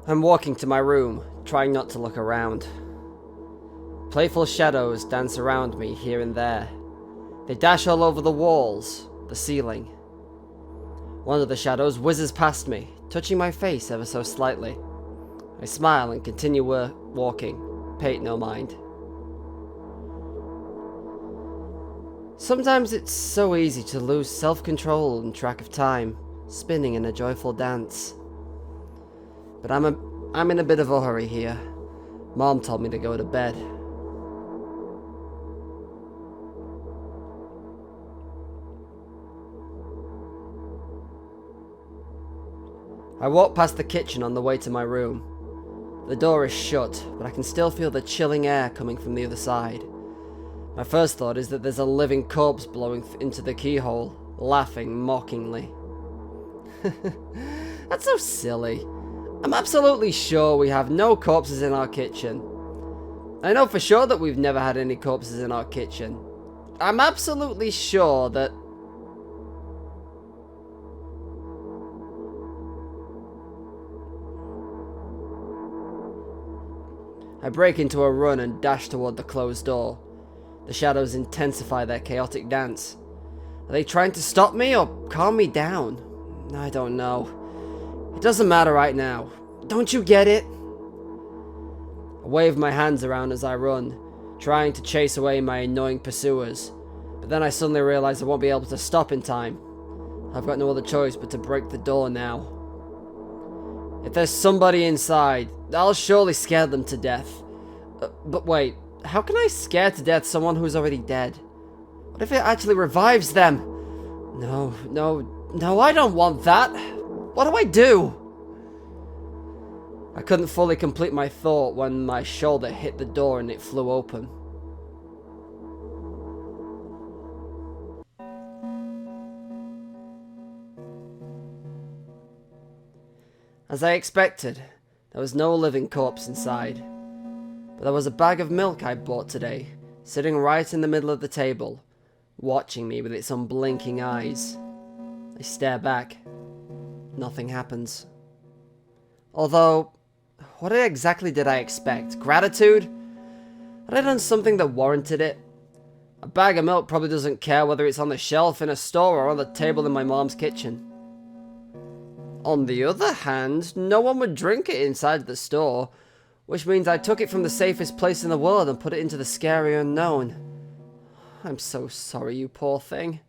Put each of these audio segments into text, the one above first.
I'm walking to my room, trying not to look around. Playful shadows dance around me here and there. They dash all over the walls, the ceiling. One of the shadows whizzes past me, touching my face ever so slightly. I smile and continue walking, pay it no mind. Sometimes it's so easy to lose self-control and track of time, spinning in a joyful dance. But I'm in a bit of a hurry here. Mom told me to go to bed. I walk past the kitchen on the way to my room. The door is shut, but I can still feel the chilling air coming from the other side. My first thought is that there's a living corpse blowing into the keyhole, laughing mockingly. That's so silly. I'm absolutely sure we have no corpses in our kitchen. I know for sure that we've never had any corpses in our kitchen. I'm absolutely sure that... I break into a run and dash toward the closed door. The shadows intensify their chaotic dance. Are they trying to stop me or calm me down? I don't know. It doesn't matter right now. Don't you get it? I wave my hands around as I run, trying to chase away my annoying pursuers. But then I suddenly realize I won't be able to stop in time. I've got no other choice but to break the door now. If there's somebody inside, I'll surely scare them to death. But wait, how can I scare to death someone who's already dead? What if it actually revives them? No, I don't want that. What do I do? I couldn't fully complete my thought when my shoulder hit the door and it flew open. As I expected, there was no living corpse inside. But there was a bag of milk I bought today, sitting right in the middle of the table, watching me with its unblinking eyes. I stare back. Nothing happens. Although, what exactly did I expect? Gratitude? Had I done something that warranted it? A bag of milk probably doesn't care whether it's on the shelf in a store or on the table in my mom's kitchen. On the other hand, no one would drink it inside the store, which means I took it from the safest place in the world and put it into the scary unknown. I'm so sorry, you poor thing.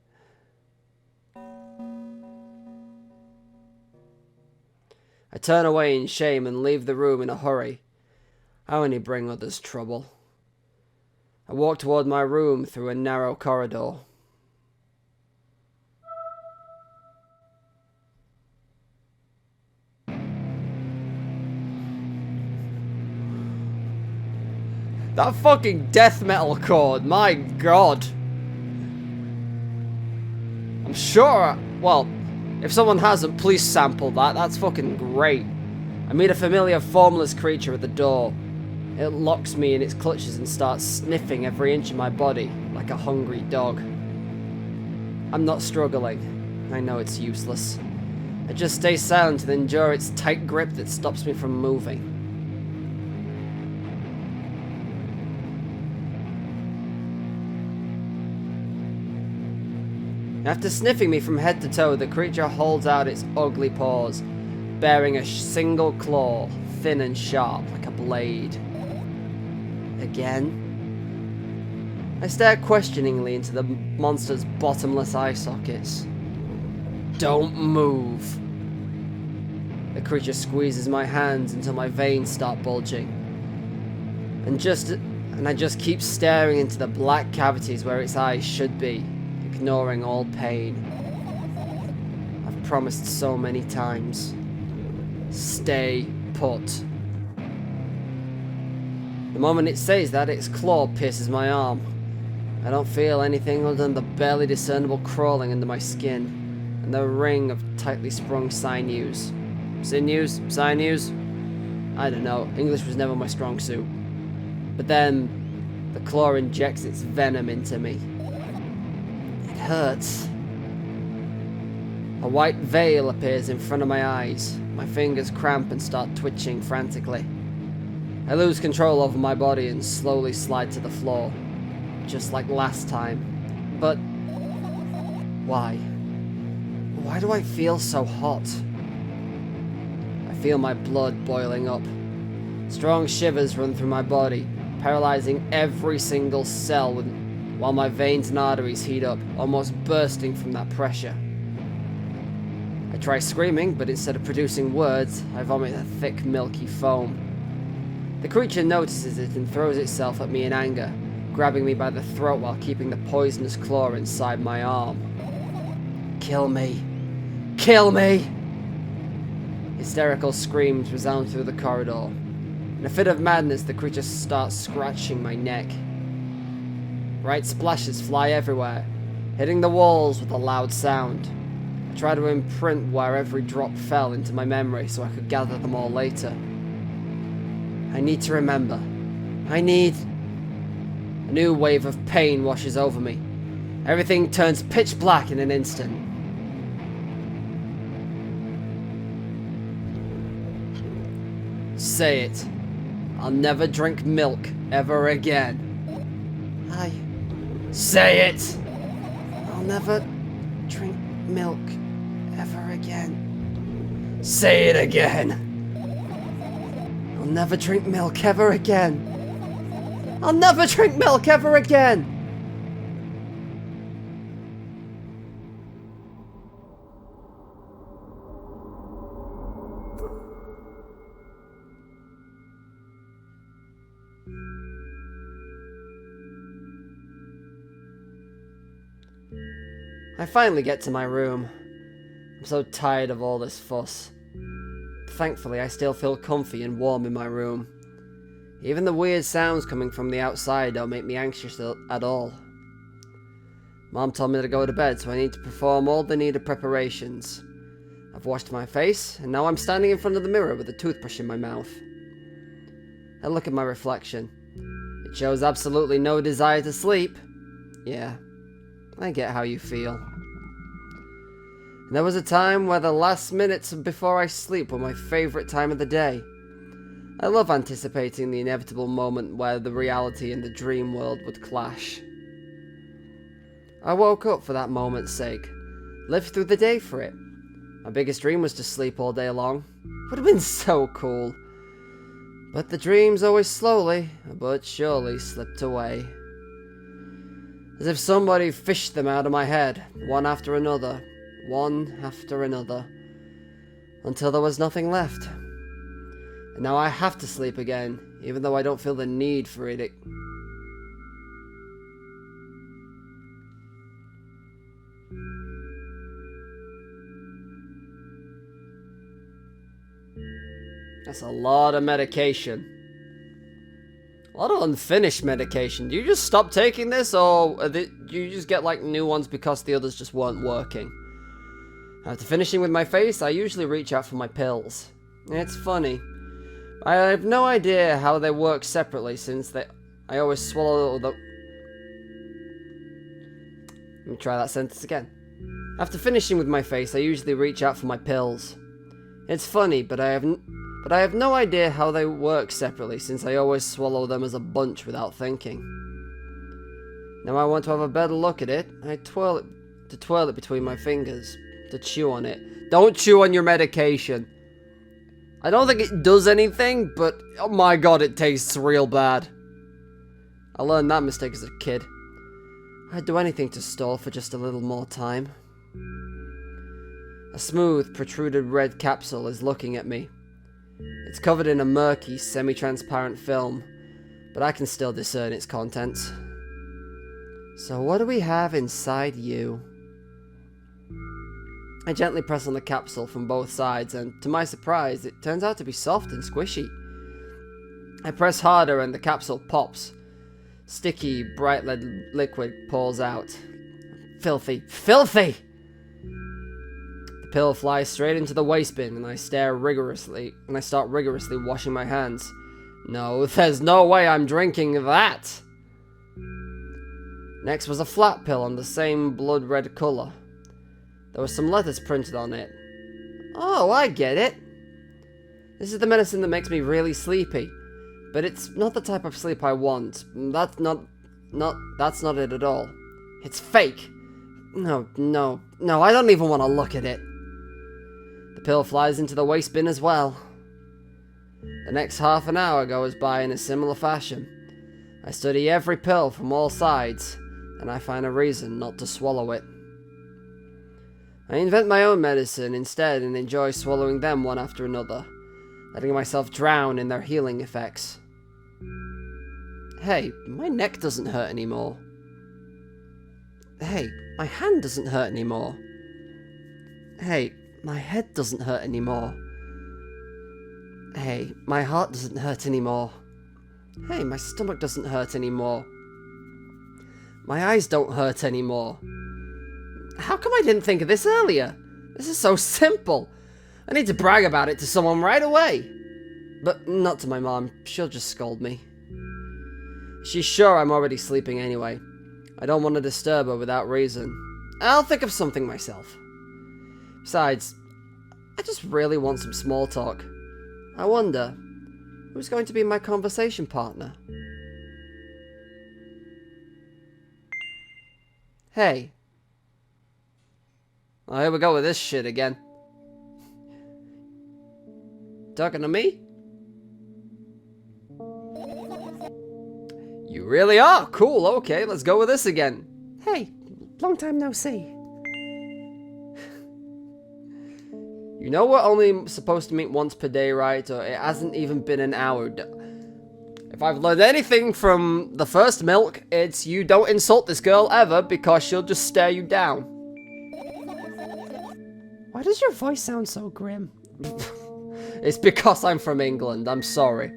I turn away in shame and leave the room in a hurry. I only bring others trouble. I walk toward my room through a narrow corridor. That fucking death metal chord, my god. I'm sure, well, if someone hasn't, please sample that. That's fucking great. I meet a familiar formless creature at the door. It locks me in its clutches and starts sniffing every inch of my body like a hungry dog. I'm not struggling. I know it's useless. I just stay silent and endure its tight grip that stops me from moving. After sniffing me from head to toe, the creature holds out its ugly paws, bearing a single claw, thin and sharp like a blade. Again? I stare questioningly into the monster's bottomless eye sockets. Don't move. The creature squeezes my hands until my veins start bulging. And I just keep staring into the black cavities where its eyes should be, ignoring all pain. I've promised so many times. Stay put. The moment it says that, its claw pierces my arm. I don't feel anything other than the barely discernible crawling under my skin, and the ring of tightly sprung sinews. Sinews? Sinews? I don't know. English was never my strong suit. But then, the claw injects its venom into me. It hurts. A white veil appears in front of my eyes. My fingers cramp and start twitching frantically. I lose control over my body and slowly slide to the floor, just like last time. But why? Why do I feel so hot? I feel my blood boiling up. Strong shivers run through my body, paralyzing every single cell while my veins and arteries heat up, almost bursting from that pressure. I try screaming, but instead of producing words, I vomit a thick, milky foam. The creature notices it and throws itself at me in anger, grabbing me by the throat while keeping the poisonous claw inside my arm. Kill me! Kill me! Hysterical screams resound through the corridor. In a fit of madness, the creature starts scratching my neck. Bright splashes fly everywhere, hitting the walls with a loud sound. I try to imprint where every drop fell into my memory so I could gather them all later. I need to remember. A new wave of pain washes over me. Everything turns pitch black in an instant. Say it. I'll never drink milk ever again. Say it! I'll never drink milk ever again. Say it again! I'll never drink milk ever again. I'll never drink milk ever again! I finally get to my room. I'm so tired of all this fuss. Thankfully, I still feel comfy and warm in my room. Even the weird sounds coming from the outside don't make me anxious at all. Mom told me to go to bed, so I need to perform all the needed preparations. I've washed my face, and now I'm standing in front of the mirror with a toothbrush in my mouth. I look at my reflection. It shows absolutely no desire to sleep. Yeah, I get how you feel. And there was a time where the last minutes before I sleep were my favourite time of the day. I love anticipating the inevitable moment where the reality and the dream world would clash. I woke up for that moment's sake, lived through the day for it. My biggest dream was to sleep all day long. Would have been so cool. But the dreams always slowly, but surely slipped away. As if somebody fished them out of my head, one after another, until there was nothing left. And now I have to sleep again, even though I don't feel the need for it. That's a lot of medication. A lot of unfinished medication. Do you just stop taking this, or do you just get like new ones because the others just weren't working? After finishing with my face, I usually reach out for my pills. It's funny. I have no idea how they work separately since I always swallow the... Let me try that sentence again. After finishing with my face, I usually reach out for my pills. It's funny, but I have no idea how they work separately since I always swallow them as a bunch without thinking. Now I want to have a better look at it. I twirl it between my fingers, to chew on it. Don't chew on your medication. I don't think it does anything, but oh my god, it tastes real bad. I learned that mistake as a kid. I'd do anything to stall for just a little more time. A smooth, protruded red capsule is looking at me. It's covered in a murky, semi-transparent film, but I can still discern its contents. So what do we have inside you? I gently press on the capsule from both sides, and to my surprise, it turns out to be soft and squishy. I press harder and the capsule pops. Sticky, bright red liquid pours out. Filthy. Filthy! The pill flies straight into the waste bin, and I start rigorously washing my hands. No, there's no way I'm drinking that! Next was a flat pill on the same blood red colour. There were some letters printed on it. Oh, I get it. This is the medicine that makes me really sleepy. But it's not the type of sleep I want. That's not it at all. It's fake. No, I don't even want to look at it. The pill flies into the waste bin as well. The next half an hour goes by in a similar fashion. I study every pill from all sides, and I find a reason not to swallow it. I invent my own medicine instead and enjoy swallowing them one after another, letting myself drown in their healing effects. Hey, my neck doesn't hurt anymore. Hey, my hand doesn't hurt anymore. Hey, my head doesn't hurt anymore. Hey, my heart doesn't hurt anymore. Hey, my stomach doesn't hurt anymore. My eyes don't hurt anymore. How come I didn't think of this earlier? This is so simple. I need to brag about it to someone right away. But not to my mom. She'll just scold me. She's sure I'm already sleeping anyway. I don't want to disturb her without reason. I'll think of something myself. Besides, I just really want some small talk. I wonder, who's going to be my conversation partner? Hey. Oh, here we go with this shit again. Talking to me? You really are? Cool, okay, let's go with this again. Hey, long time no see. You know we're only supposed to meet once per day, right? Or it hasn't even been an hour. If I've learned anything from the first milk, it's you don't insult this girl ever because she'll just stare you down. Why does your voice sound so grim? It's because I'm from England, I'm sorry.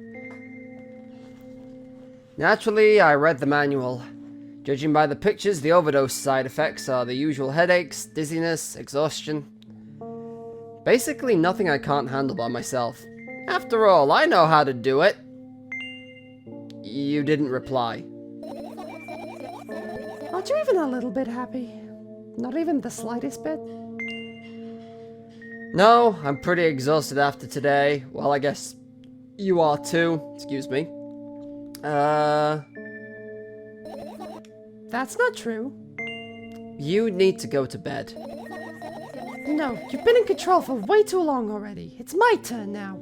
Naturally, I read the manual. Judging by the pictures, the overdose side effects are the usual headaches, dizziness, exhaustion. Basically nothing I can't handle by myself. After all, I know how to do it. You didn't reply. Aren't you even a little bit happy? Not even the slightest bit? No, I'm pretty exhausted after today. Well, I guess you are too. Excuse me. That's not true. You need to go to bed. No, you've been in control for way too long already. It's my turn now.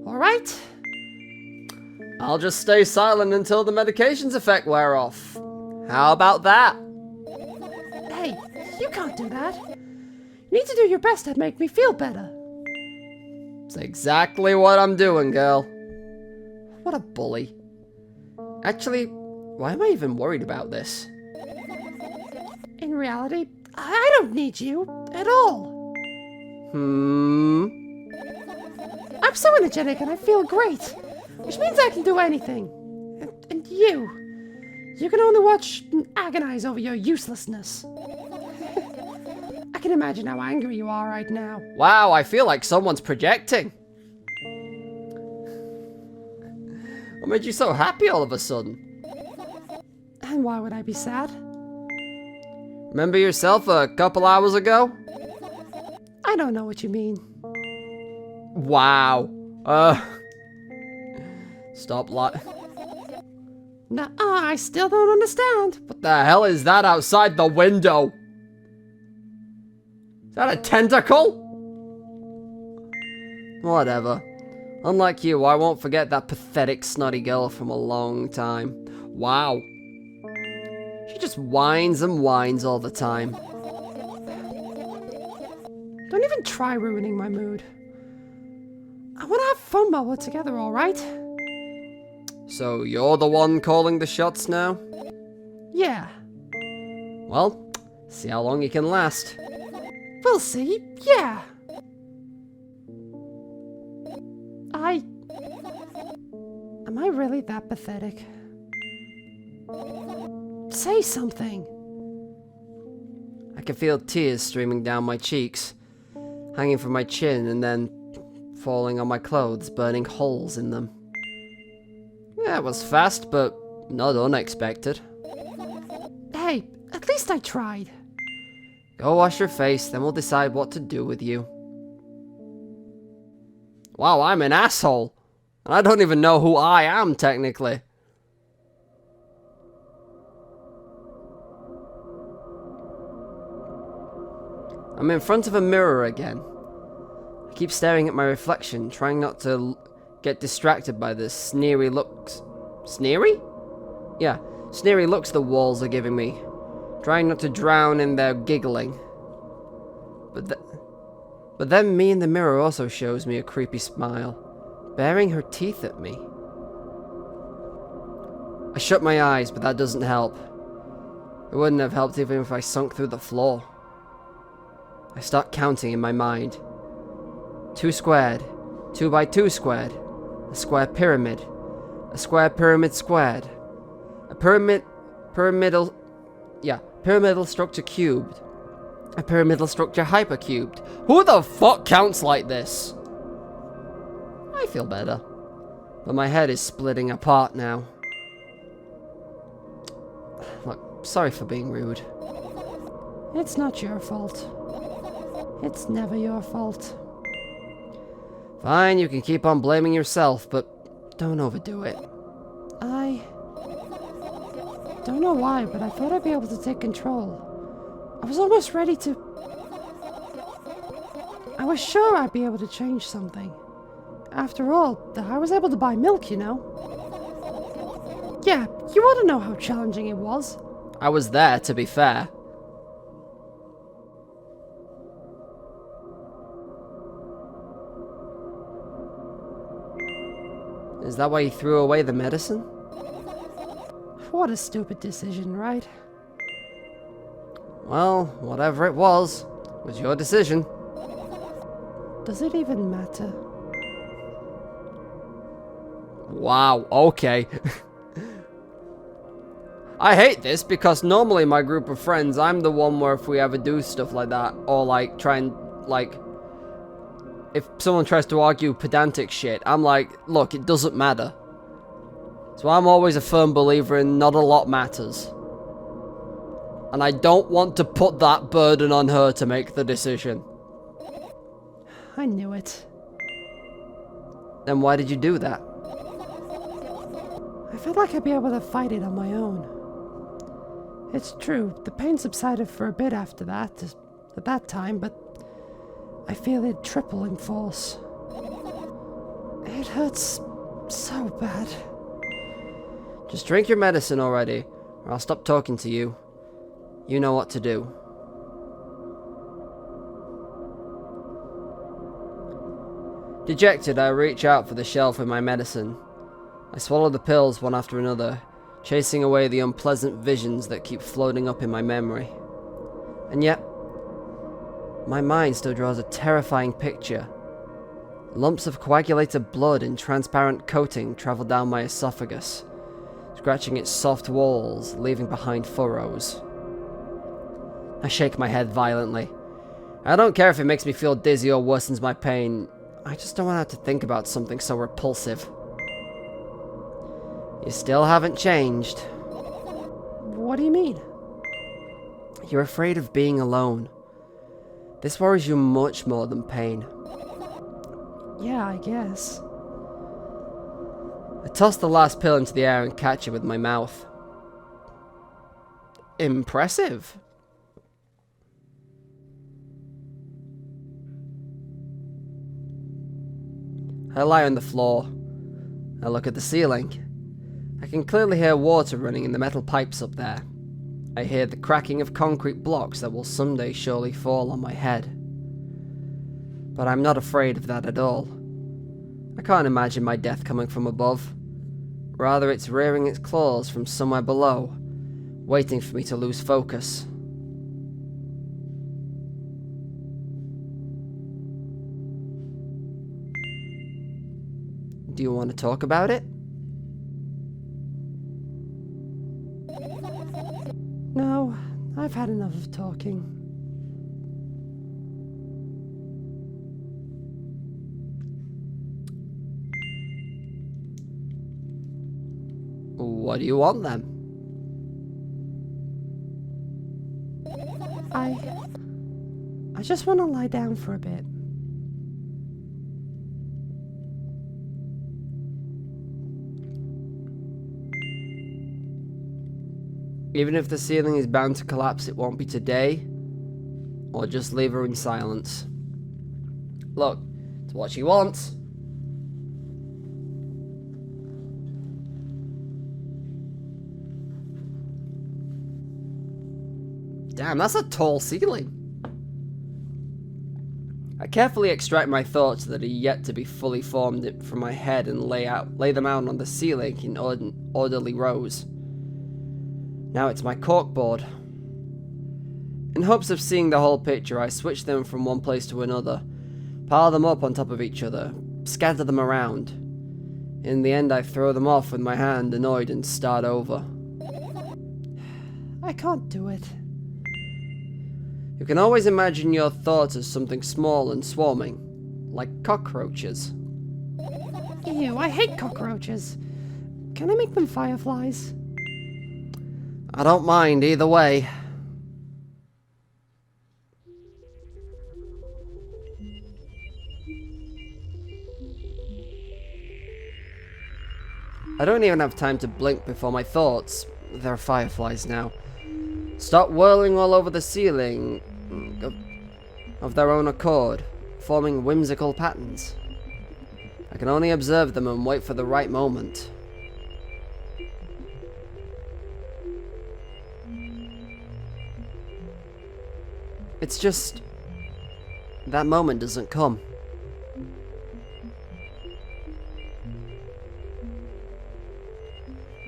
Alright? I'll just stay silent until the medication's effect wear off. How about that? Hey, you can't do that. You need to do your best to make me feel better. It's exactly what I'm doing, girl. What a bully. Actually, why am I even worried about this? In reality, I don't need you at all. I'm so energetic and I feel great, which means I can do anything. And you can only watch and agonize over your uselessness. I can imagine how angry you are right now. Wow, I feel like someone's projecting. What made you so happy all of a sudden? And why would I be sad? Remember yourself a couple hours ago? I don't know what you mean. Wow. Stop lying. Nuh-uh, I still don't understand. What the hell is that outside the window? Is that a tentacle? Whatever. Unlike you, I won't forget that pathetic snotty girl from a long time. Wow. She just whines and whines all the time. Don't even try ruining my mood. I want to have fun while we're together, alright? So you're the one calling the shots now? Yeah. Well, see how long you can last. We'll see. Yeah. Am I really that pathetic? Say something. I can feel tears streaming down my cheeks, hanging from my chin and then falling on my clothes, burning holes in them. Yeah, it was fast, but not unexpected. Hey, at least I tried. Go wash your face, then we'll decide what to do with you. Wow, I'm an asshole. And I don't even know who I am, technically. I'm in front of a mirror again. I keep staring at my reflection, trying not to get distracted by the sneery looks. Sneery? Yeah, sneery looks the walls are giving me. Trying not to drown in their giggling. But then me in the mirror also shows me a creepy smile, baring her teeth at me. I shut my eyes, but that doesn't help. It wouldn't have helped even if I sunk through the floor. I start counting in my mind. 2 squared, 2 by 2 squared, a square pyramid squared, a pyramidal structure cubed, a pyramidal structure hypercubed. Who the fuck counts like this? I feel better, but my head is splitting apart now. Look, sorry for being rude. It's not your fault. It's never your fault. Fine, you can keep on blaming yourself, but don't overdo it. I don't know why, but I thought I'd be able to take control. I was almost ready to... I was sure I'd be able to change something. After all, I was able to buy milk, you know. Yeah, you ought to know how challenging it was. I was there, to be fair. Is that why you threw away the medicine? What a stupid decision, right? Well, whatever it was your decision. Does it even matter? Wow, okay. I hate this because normally my group of friends, I'm the one where if we ever do stuff like that, or like try and like, if someone tries to argue pedantic shit, I'm like, look, it doesn't matter. So I'm always a firm believer in not a lot matters. And I don't want to put that burden on her to make the decision. I knew it. Then why did you do that? I felt like I'd be able to fight it on my own. It's true, the pain subsided for a bit after that, at that time, but I feel it triple in force. It hurts so bad. Just drink your medicine already, or I'll stop talking to you. You know what to do. Dejected, I reach out for the shelf with my medicine. I swallow the pills one after another, chasing away the unpleasant visions that keep floating up in my memory. And yet, my mind still draws a terrifying picture. Lumps of coagulated blood in transparent coating travel down my esophagus, scratching its soft walls, leaving behind furrows. I shake my head violently. I don't care if it makes me feel dizzy or worsens my pain. I just don't want to have to think about something so repulsive. You still haven't changed. What do you mean? You're afraid of being alone. This worries you much more than pain. Yeah, I guess. I toss the last pill into the air and catch it with my mouth. Impressive. I lie on the floor. I look at the ceiling. I can clearly hear water running in the metal pipes up there. I hear the cracking of concrete blocks that will someday surely fall on my head. But I'm not afraid of that at all. I can't imagine my death coming from above. Rather, it's rearing its claws from somewhere below, waiting for me to lose focus. Do you want to talk about it? No, I've had enough of talking. What do you want then? I just want to lie down for a bit. Even if the ceiling is bound to collapse, it won't be today, or just leave her in silence. Look, it's what she wants. Damn, that's a tall ceiling. I carefully extract my thoughts that are yet to be fully formed from my head and lay them out on the ceiling in orderly rows. Now it's my corkboard. In hopes of seeing the whole picture, I switch them from one place to another, pile them up on top of each other, scatter them around. In the end, I throw them off with my hand, annoyed, and start over. I can't do it. You can always imagine your thoughts as something small and swarming, like cockroaches. Ew, I hate cockroaches. Can I make them fireflies? I don't mind either way. I don't even have time to blink before my thoughts, they're fireflies now, start whirling all over the ceiling of their own accord, forming whimsical patterns. I can only observe them and wait for the right moment. It's just that moment doesn't come.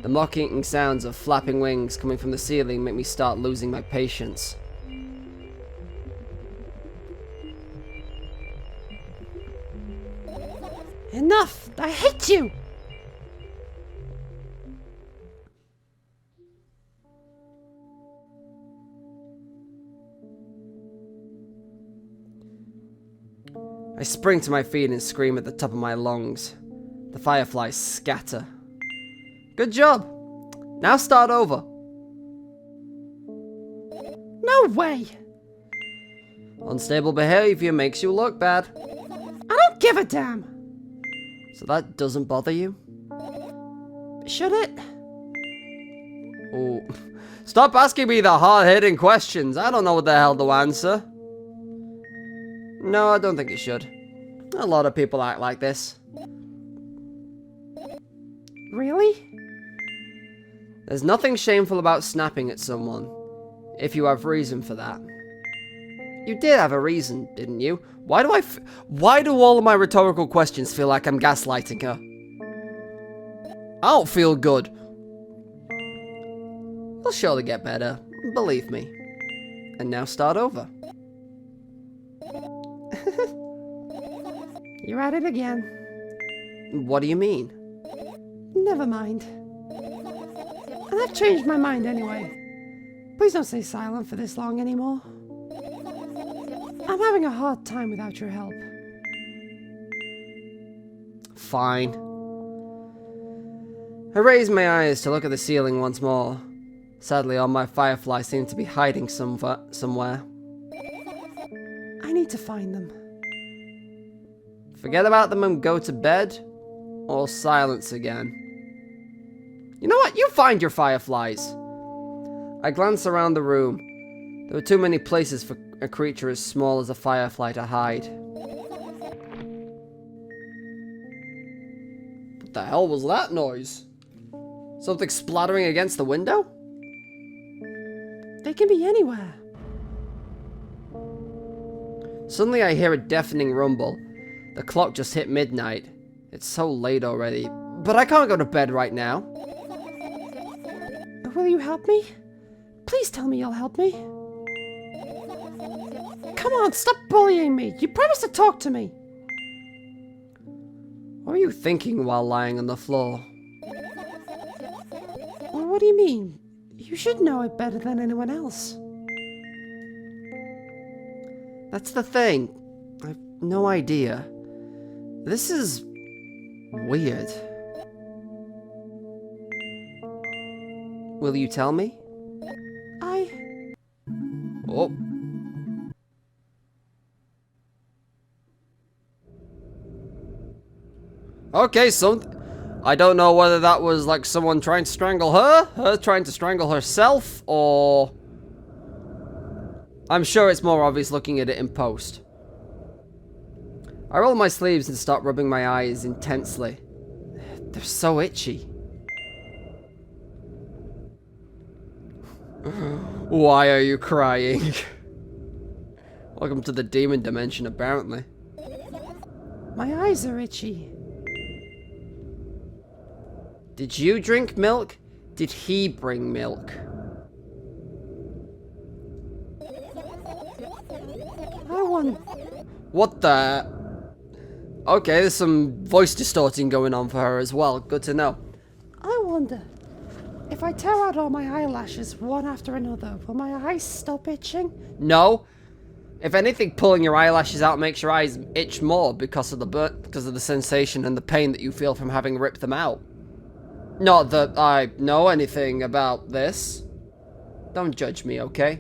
The mocking sounds of flapping wings coming from the ceiling make me start losing my patience. Enough! I hate you! I spring to my feet and scream at the top of my lungs. The fireflies scatter. Good job! Now start over. No way! Unstable behavior makes you look bad. I don't give a damn! So that doesn't bother you? Should it? Oh, stop asking me the hard-hitting questions. I don't know what the hell to answer. No, I don't think it should. A lot of people act like this. Really? There's nothing shameful about snapping at someone, if you have reason for that. You did have a reason, didn't you? Why do all of my rhetorical questions feel like I'm gaslighting her? I don't feel good. It'll surely get better, believe me. And now start over. You're at it again. What do you mean? Never mind. And I've changed my mind anyway. Please don't stay silent for this long anymore. I'm having a hard time without your help. Fine. I raise my eyes to look at the ceiling once more. Sadly, all my fireflies seem to be hiding somewhere. I need to find them. Forget about them and go to bed? Or silence again? You know what? You find your fireflies! I glance around the room. There were too many places for a creature as small as a firefly to hide. What the hell was that noise? Something splattering against the window? They can be anywhere. Suddenly I hear a deafening rumble. The clock just hit midnight. It's so late already. But I can't go to bed right now. Will you help me? Please tell me you'll help me. Come on, stop bullying me. You promised to talk to me. What were you thinking while lying on the floor? Well, what do you mean? You should know it better than anyone else. That's the thing. I've no idea. This is weird. Will you tell me? I... Oh. Okay, I don't know whether that was like someone trying to strangle her trying to strangle herself, or... I'm sure it's more obvious looking at it in post. I roll my sleeves and start rubbing my eyes intensely. They're so itchy. Why are you crying? Welcome to the demon dimension, apparently. My eyes are itchy. Did you drink milk? Did he bring milk? I want... What the... Okay, there's some voice distorting going on for her as well. Good to know. I wonder, if I tear out all my eyelashes one after another, will my eyes stop itching? No. If anything, pulling your eyelashes out makes your eyes itch more because of the sensation and the pain that you feel from having ripped them out. Not that I know anything about this. Don't judge me, okay?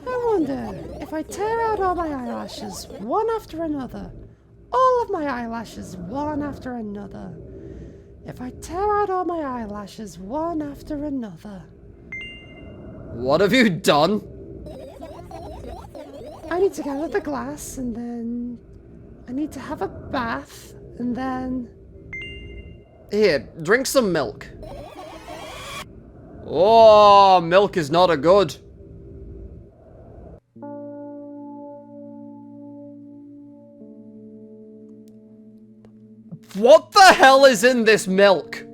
I wonder, if I tear out all my eyelashes one after another, all of my eyelashes one after another, if I tear out all my eyelashes one after another... What have you done? I need to get out of the glass, and then... I need to have a bath, and then... Here, drink some milk. Oh, milk is not a good. What the hell is in this milk?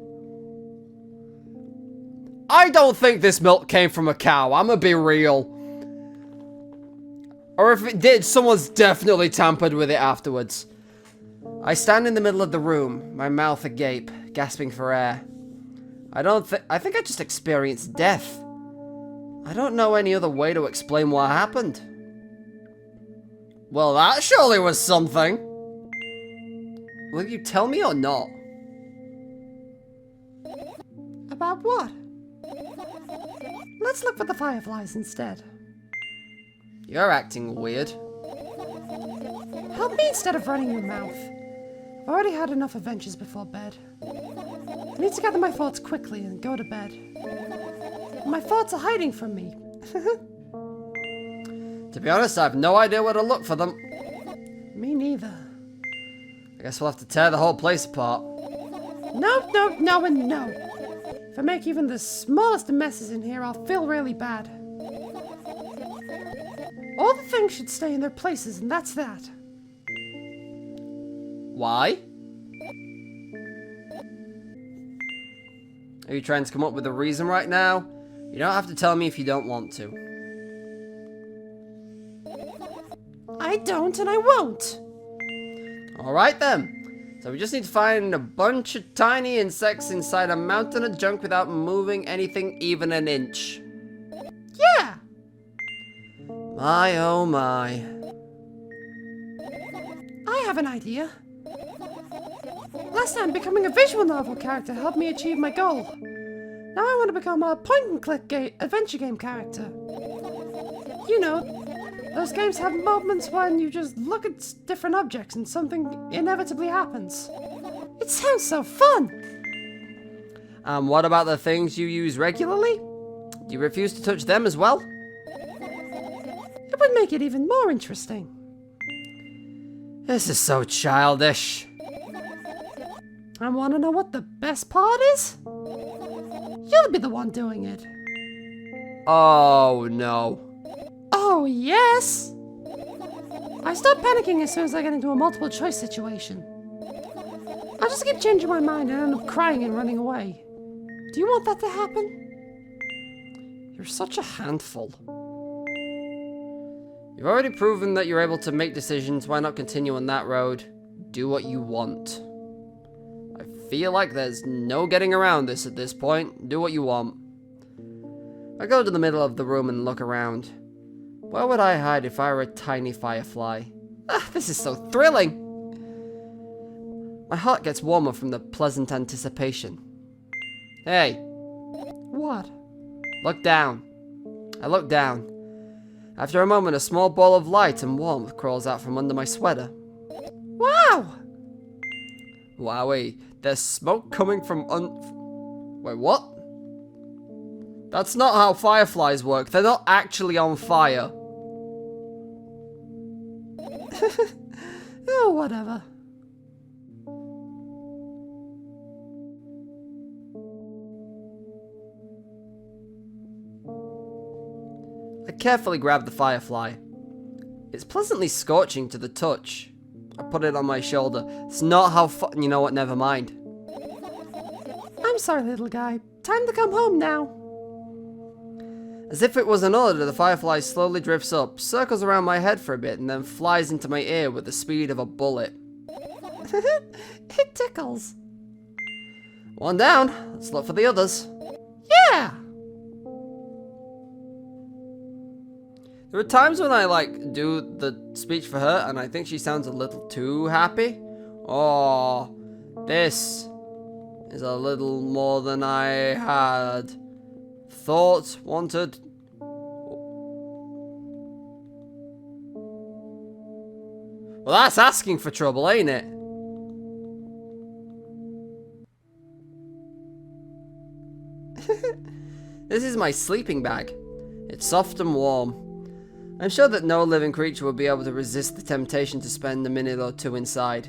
I don't think this milk came from a cow, I'm gonna be real. Or if it did, someone's definitely tampered with it afterwards. I stand in the middle of the room, my mouth agape, gasping for air. I think I just experienced death. I don't know any other way to explain what happened. Well, that surely was something. Will you tell me or not? About what? Let's look for the fireflies instead. You're acting weird. Help me instead of running your mouth. I've already had enough adventures before bed. I need to gather my thoughts quickly and go to bed. My thoughts are hiding from me. To be honest, I have no idea where to look for them. Me neither. I guess we'll have to tear the whole place apart. No, no, no, and no. If I make even the smallest of messes in here, I'll feel really bad. All the things should stay in their places, and that's that. Why? Are you trying to come up with a reason right now? You don't have to tell me if you don't want to. I don't, and I won't. Alright then. So we just need to find a bunch of tiny insects inside a mountain of junk without moving anything even an inch. Yeah! My oh my. I have an idea. Last time, becoming a visual novel character helped me achieve my goal. Now I want to become a point-and-click adventure game character. You know, those games have moments when you just look at different objects and something inevitably happens. It sounds so fun! What about the things you use regularly? Do you refuse to touch them as well? It would make it even more interesting. This is so childish. I want to know what the best part is? You'll be the one doing it. Oh no. Oh, yes! I start panicking as soon as I get into a multiple choice situation. I'll just keep changing my mind and end up crying and running away. Do you want that to happen? You're such a handful. You've already proven that you're able to make decisions. Why not continue on that road? Do what you want. I feel like there's no getting around this at this point. Do what you want. I go to the middle of the room and look around. Where would I hide if I were a tiny firefly? This is so thrilling! My heart gets warmer from the pleasant anticipation. Hey, What? look down. I look down. After a moment, a small ball of light and warmth crawls out from under my sweater. Wow! Wowie, there's smoke coming from Wait, what? That's not how fireflies work. They're not actually on fire. Oh, whatever. I carefully grabbed the firefly. It's pleasantly scorching to the touch. I put it on my shoulder. It's not how you know what, never mind. I'm sorry, little guy. Time to come home now. As if it was an order, the firefly slowly drifts up, circles around my head for a bit, and then flies into my ear with the speed of a bullet. It tickles. One down. Let's look for the others. Yeah! There are times when I, like, do the speech for her, and I think she sounds a little too happy. Oh, this is a little more than I had thought, wanted. Well, that's asking for trouble, ain't it? This is my sleeping bag. It's soft and warm. I'm sure that no living creature would be able to resist the temptation to spend a minute or two inside.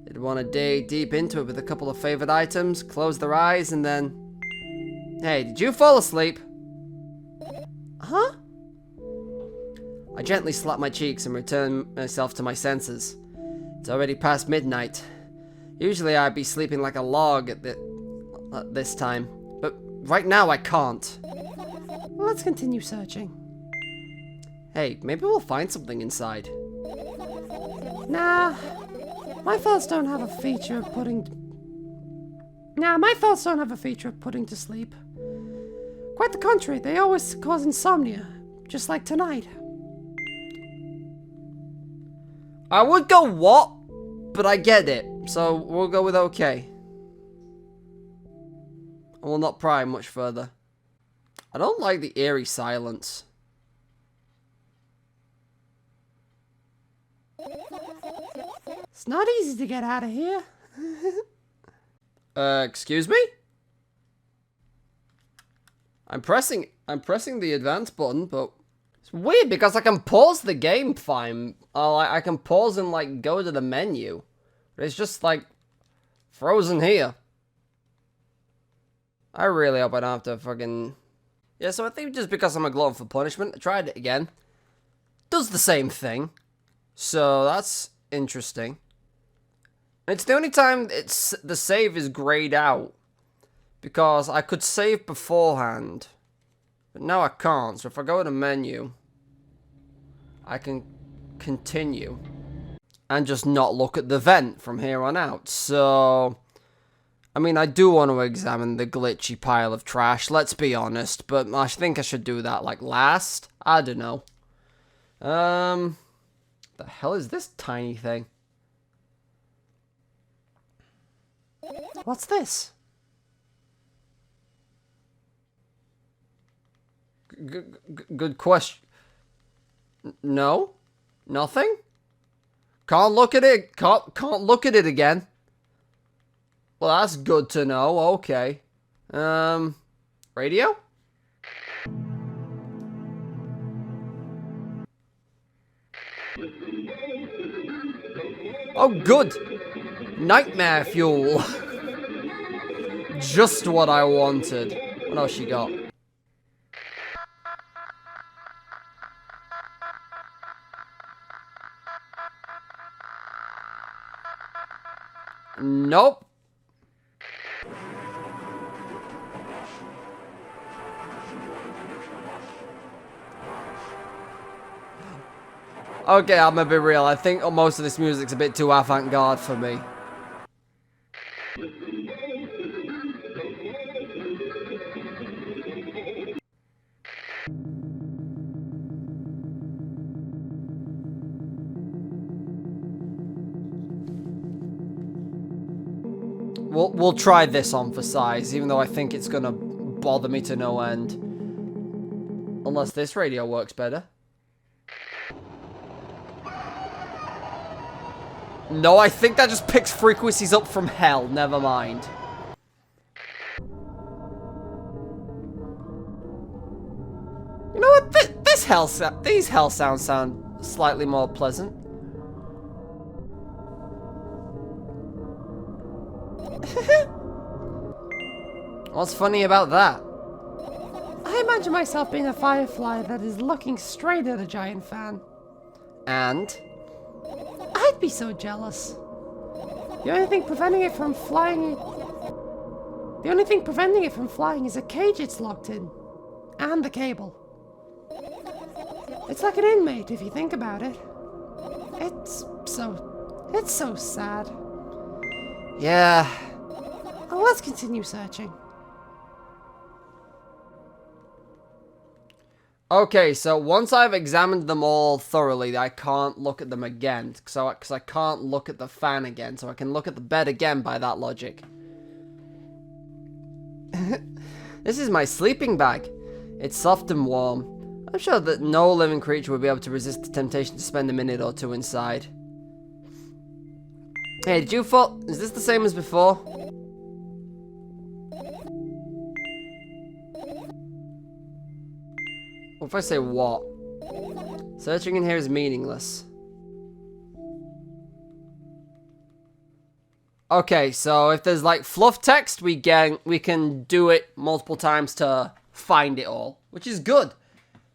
They'd want to dig deep into it with a couple of favorite items, close their eyes, and then... Hey, did you fall asleep? Huh? I gently slap my cheeks and return myself to my senses. It's already past midnight. Usually I'd be sleeping like a log at this time, but right now I can't. Let's continue searching. Hey, maybe we'll find something inside. Nah, my thoughts don't have a feature of putting... Nah, my thoughts don't have a feature of putting to sleep. Quite the contrary, they always cause insomnia, just like tonight. I would go what? But I get it, so we'll go with okay. I will not pry much further. I don't like the eerie silence. It's not easy to get out of here. Excuse me? I'm pressing the advance button, but it's weird because I can pause the game fine. I can pause and like go to the menu. But it's just like frozen here. I really hope I don't have to fucking... Yeah, so I think just because I'm a glutton for punishment, I tried it again. Does the same thing. So that's interesting. It's the only time the save is grayed out. Because I could save beforehand. But now I can't. So if I go to menu, I can continue. And just not look at the vent from here on out. So... I mean, I do want to examine the glitchy pile of trash, let's be honest. But I think I should do that, like, last? I don't know. The hell is this tiny thing? What's this? Good question. No? Nothing? Can't look at it. Can't look at it again. Well, that's good to know. Okay. Radio? Oh, good. Nightmare fuel. Just what I wanted. What else she got? Nope. Okay, I'm gonna be real. I think most of this music's a bit too avant-garde for me. We'll try this on for size, even though I think it's gonna bother me to no end. Unless this radio works better. No, I think that just picks frequencies up from hell. Never mind. You know what? These hell sounds sound slightly more pleasant. What's funny about that? I imagine myself being a firefly that is looking straight at a giant fan. And? I'd be so jealous. The only thing preventing it from flying is a cage it's locked in. And the cable. It's like an inmate if you think about it. It's so sad. Yeah. Oh, let's continue searching. Okay, so once I've examined them all thoroughly, I can't look at them again. Because I can't look at the fan again, so I can look at the bed again by that logic. This is my sleeping bag. It's soft and warm. I'm sure that no living creature would be able to resist the temptation to spend a minute or two inside. Hey, did you fall? Is this the same as before? What if I say what? Searching in here is meaningless. Okay, so if there's like fluff text, we can do it multiple times to find it all, which is good.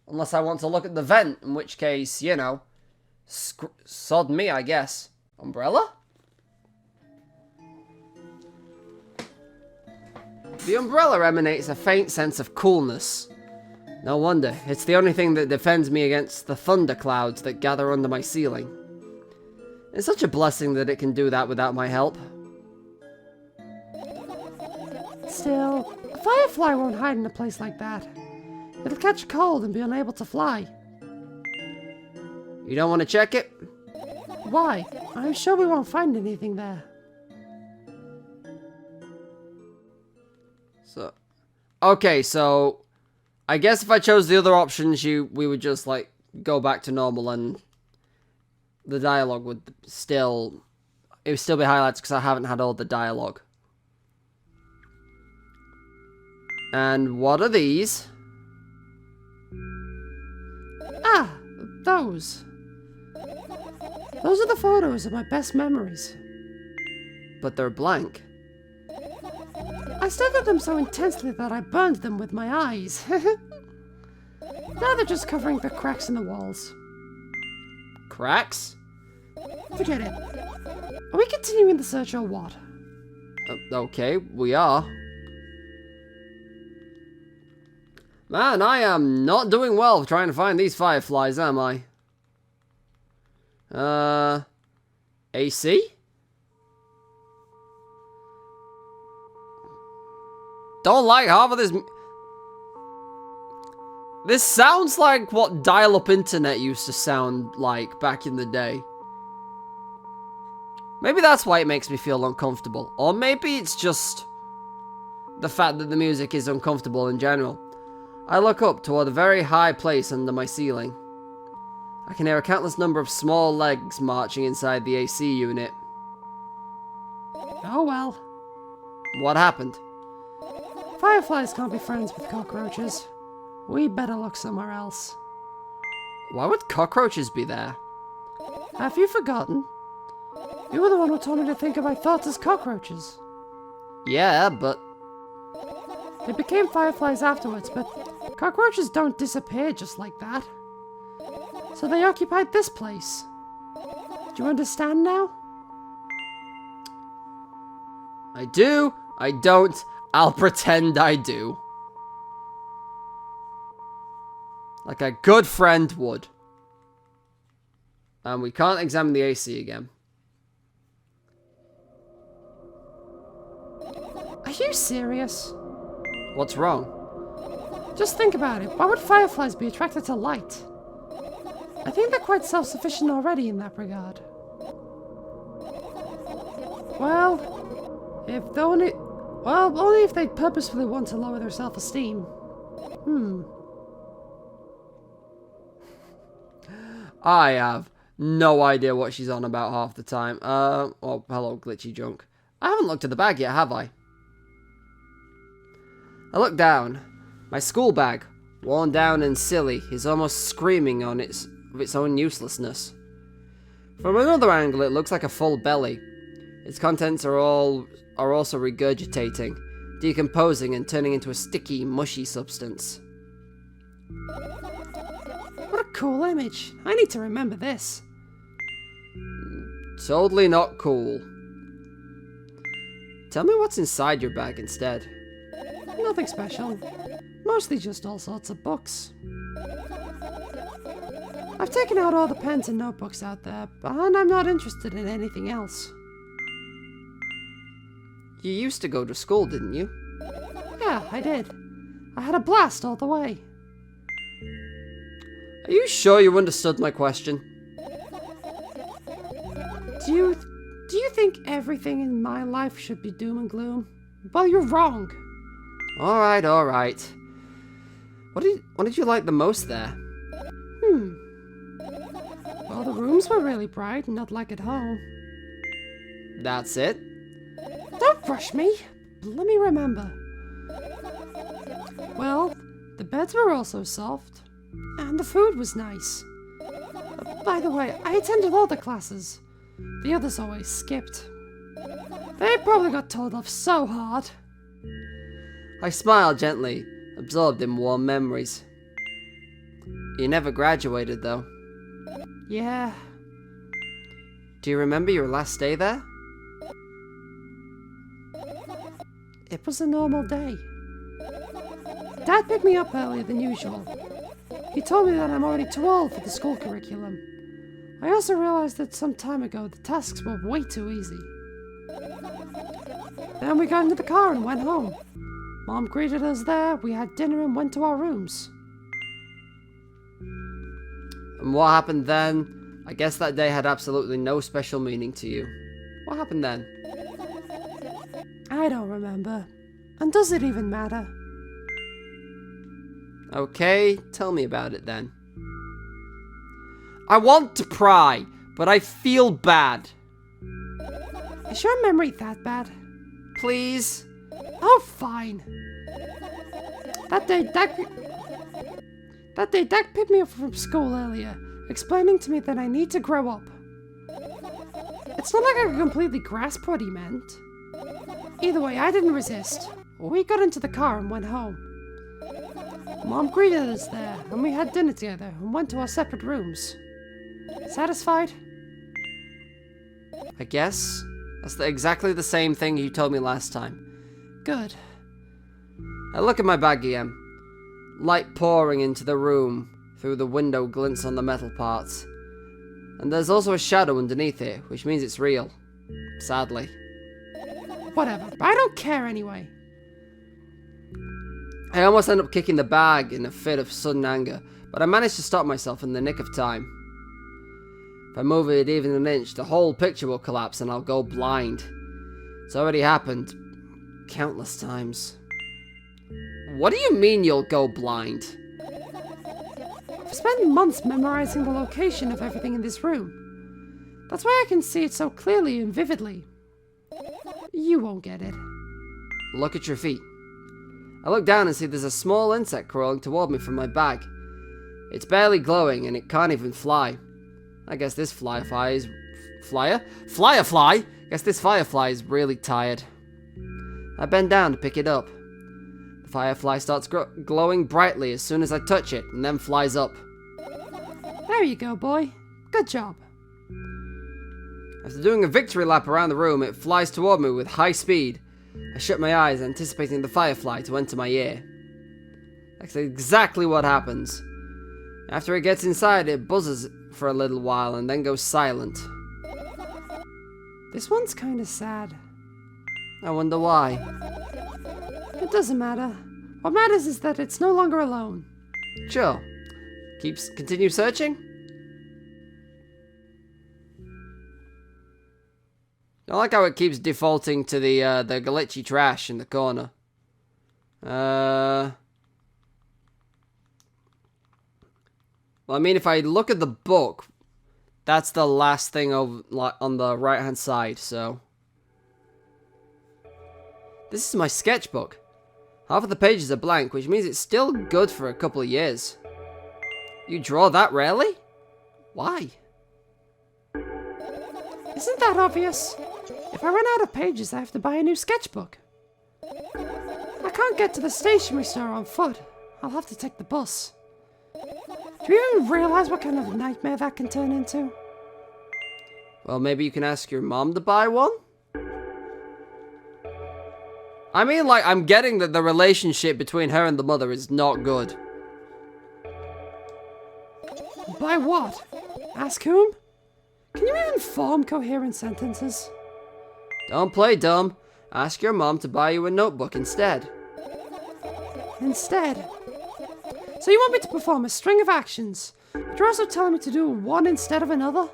Unless I want to look at the vent, in which case, you know, sod me, I guess. Umbrella? The umbrella emanates a faint sense of coolness. No wonder, it's the only thing that defends me against the thunder clouds that gather under my ceiling. It's such a blessing that it can do that without my help. Still, a firefly won't hide in a place like that. It'll catch cold and be unable to fly. You don't want to check it? Why? I'm sure we won't find anything there. Okay, so I guess if I chose the other options, we would just like go back to normal, and the dialogue would still be highlighted because I haven't had all the dialogue. And what are these? Ah, those. Those are the photos of my best memories. But they're blank. I stared at them so intensely that I burned them with my eyes. Now they're just covering the cracks in the walls. Cracks? Forget it. Are we continuing the search or what? Okay, we are. Man, I am not doing well trying to find these fireflies, am I? AC? Don't like half of this. This sounds like what dial-up internet used to sound like back in the day. Maybe that's why it makes me feel uncomfortable. Or maybe it's just the fact that the music is uncomfortable in general. I look up toward a very high place under my ceiling. I can hear a countless number of small legs marching inside the AC unit. Oh well. What happened? Fireflies can't be friends with cockroaches. We better look somewhere else. Why would cockroaches be there? Have you forgotten? You were the one who told me to think of my thoughts as cockroaches. Yeah, but... They became fireflies afterwards, but cockroaches don't disappear just like that. So they occupied this place. Do you understand now? I do, I don't, I'll pretend I do. Like a good friend would. And we can't examine the AC again. Are you serious? What's wrong? Just think about it. Why would fireflies be attracted to light? I think they're quite self-sufficient already in that regard. Well, only if they purposefully want to lower their self-esteem. I have No idea what she's on about half the time. Well, hello, glitchy junk. I haven't looked at the bag yet, have I? I look down. My school bag, worn down and silly, is almost screaming of its own uselessness. From another angle, it looks like a full belly. Its contents are also regurgitating, decomposing and turning into a sticky, mushy substance. What a cool image. I need to remember this. Totally not cool. Tell me what's inside your bag instead. Nothing special. Mostly just all sorts of books. I've taken out all the pens and notebooks out there, and I'm not interested in anything else. You used to go to school, didn't you? Yeah, I did. I had a blast all the way. Are you sure you understood my question? Do you think everything in my life should be doom and gloom? Well, you're wrong. Alright. What did you like the most there? Well, the rooms were really bright, not like at home. That's it? Don't rush me. Let me remember. Well, the beds were also soft, and the food was nice. By the way, I attended all the classes. The others always skipped. They probably got told off so hard. I smiled gently, absorbed in warm memories. You never graduated, though. Yeah. Do you remember your last day there? It was a normal day. Dad picked me up earlier than usual. He told me that I'm already too old for the school curriculum. I also realized that some time ago the tasks were way too easy. Then we got into the car and went home. Mom greeted us there, we had dinner and went to our rooms. And what happened then? I guess that day had absolutely no special meaning to you. What happened then? I don't remember. And does it even matter? Okay, tell me about it then. I want to pry, but I feel bad. Is your memory that bad? Please? Oh, fine. That day, Dak picked me up from school earlier, explaining to me that I need to grow up. It's not like I could completely grasp what he meant. Either way, I didn't resist. We got into the car and went home. Mom greeted us there, and we had dinner together and went to our separate rooms. Satisfied? I guess. That's exactly the same thing you told me last time. Good. I look at my bag again. Light pouring into the room through the window glints on the metal parts. And there's also a shadow underneath it, which means it's real. Sadly. Whatever, I don't care anyway. I almost end up kicking the bag in a fit of sudden anger, but I managed to stop myself in the nick of time. If I move it even an inch, the whole picture will collapse and I'll go blind. It's already happened countless times. What do you mean you'll go blind? I've spent months memorizing the location of everything in this room. That's why I can see it so clearly and vividly. You won't get it. Look at your feet. I look down and see there's a small insect crawling toward me from my bag. It's barely glowing and it can't even fly. I guess this firefly is really tired. I bend down to pick it up. The firefly starts glowing brightly as soon as I touch it and then flies up. There you go, boy. Good job. After doing a victory lap around the room, it flies toward me with high speed. I shut my eyes, anticipating the firefly to enter my ear. That's exactly what happens. After it gets inside, it buzzes for a little while and then goes silent. This one's kinda sad. I wonder why. It doesn't matter. What matters is that it's no longer alone. Sure. Continue searching? I like how it keeps defaulting to the glitchy trash in the corner. Well, I mean, if I look at the book, that's the last thing over, on the right-hand side, so... This is my sketchbook. Half of the pages are blank, which means it's still good for a couple of years. You draw that rarely? Why? Isn't that obvious? If I run out of pages, I have to buy a new sketchbook. I can't get to the stationery store on foot. I'll have to take the bus. Do you even realize what kind of nightmare that can turn into? Well, maybe you can ask your mom to buy one? I mean, like, I'm getting that the relationship between her and the mother is not good. Buy what? Ask whom? Can you even form coherent sentences? Don't play dumb. Ask your mom to buy you a notebook instead. Instead? So you want me to perform a string of actions, but you're also telling me to do one instead of another?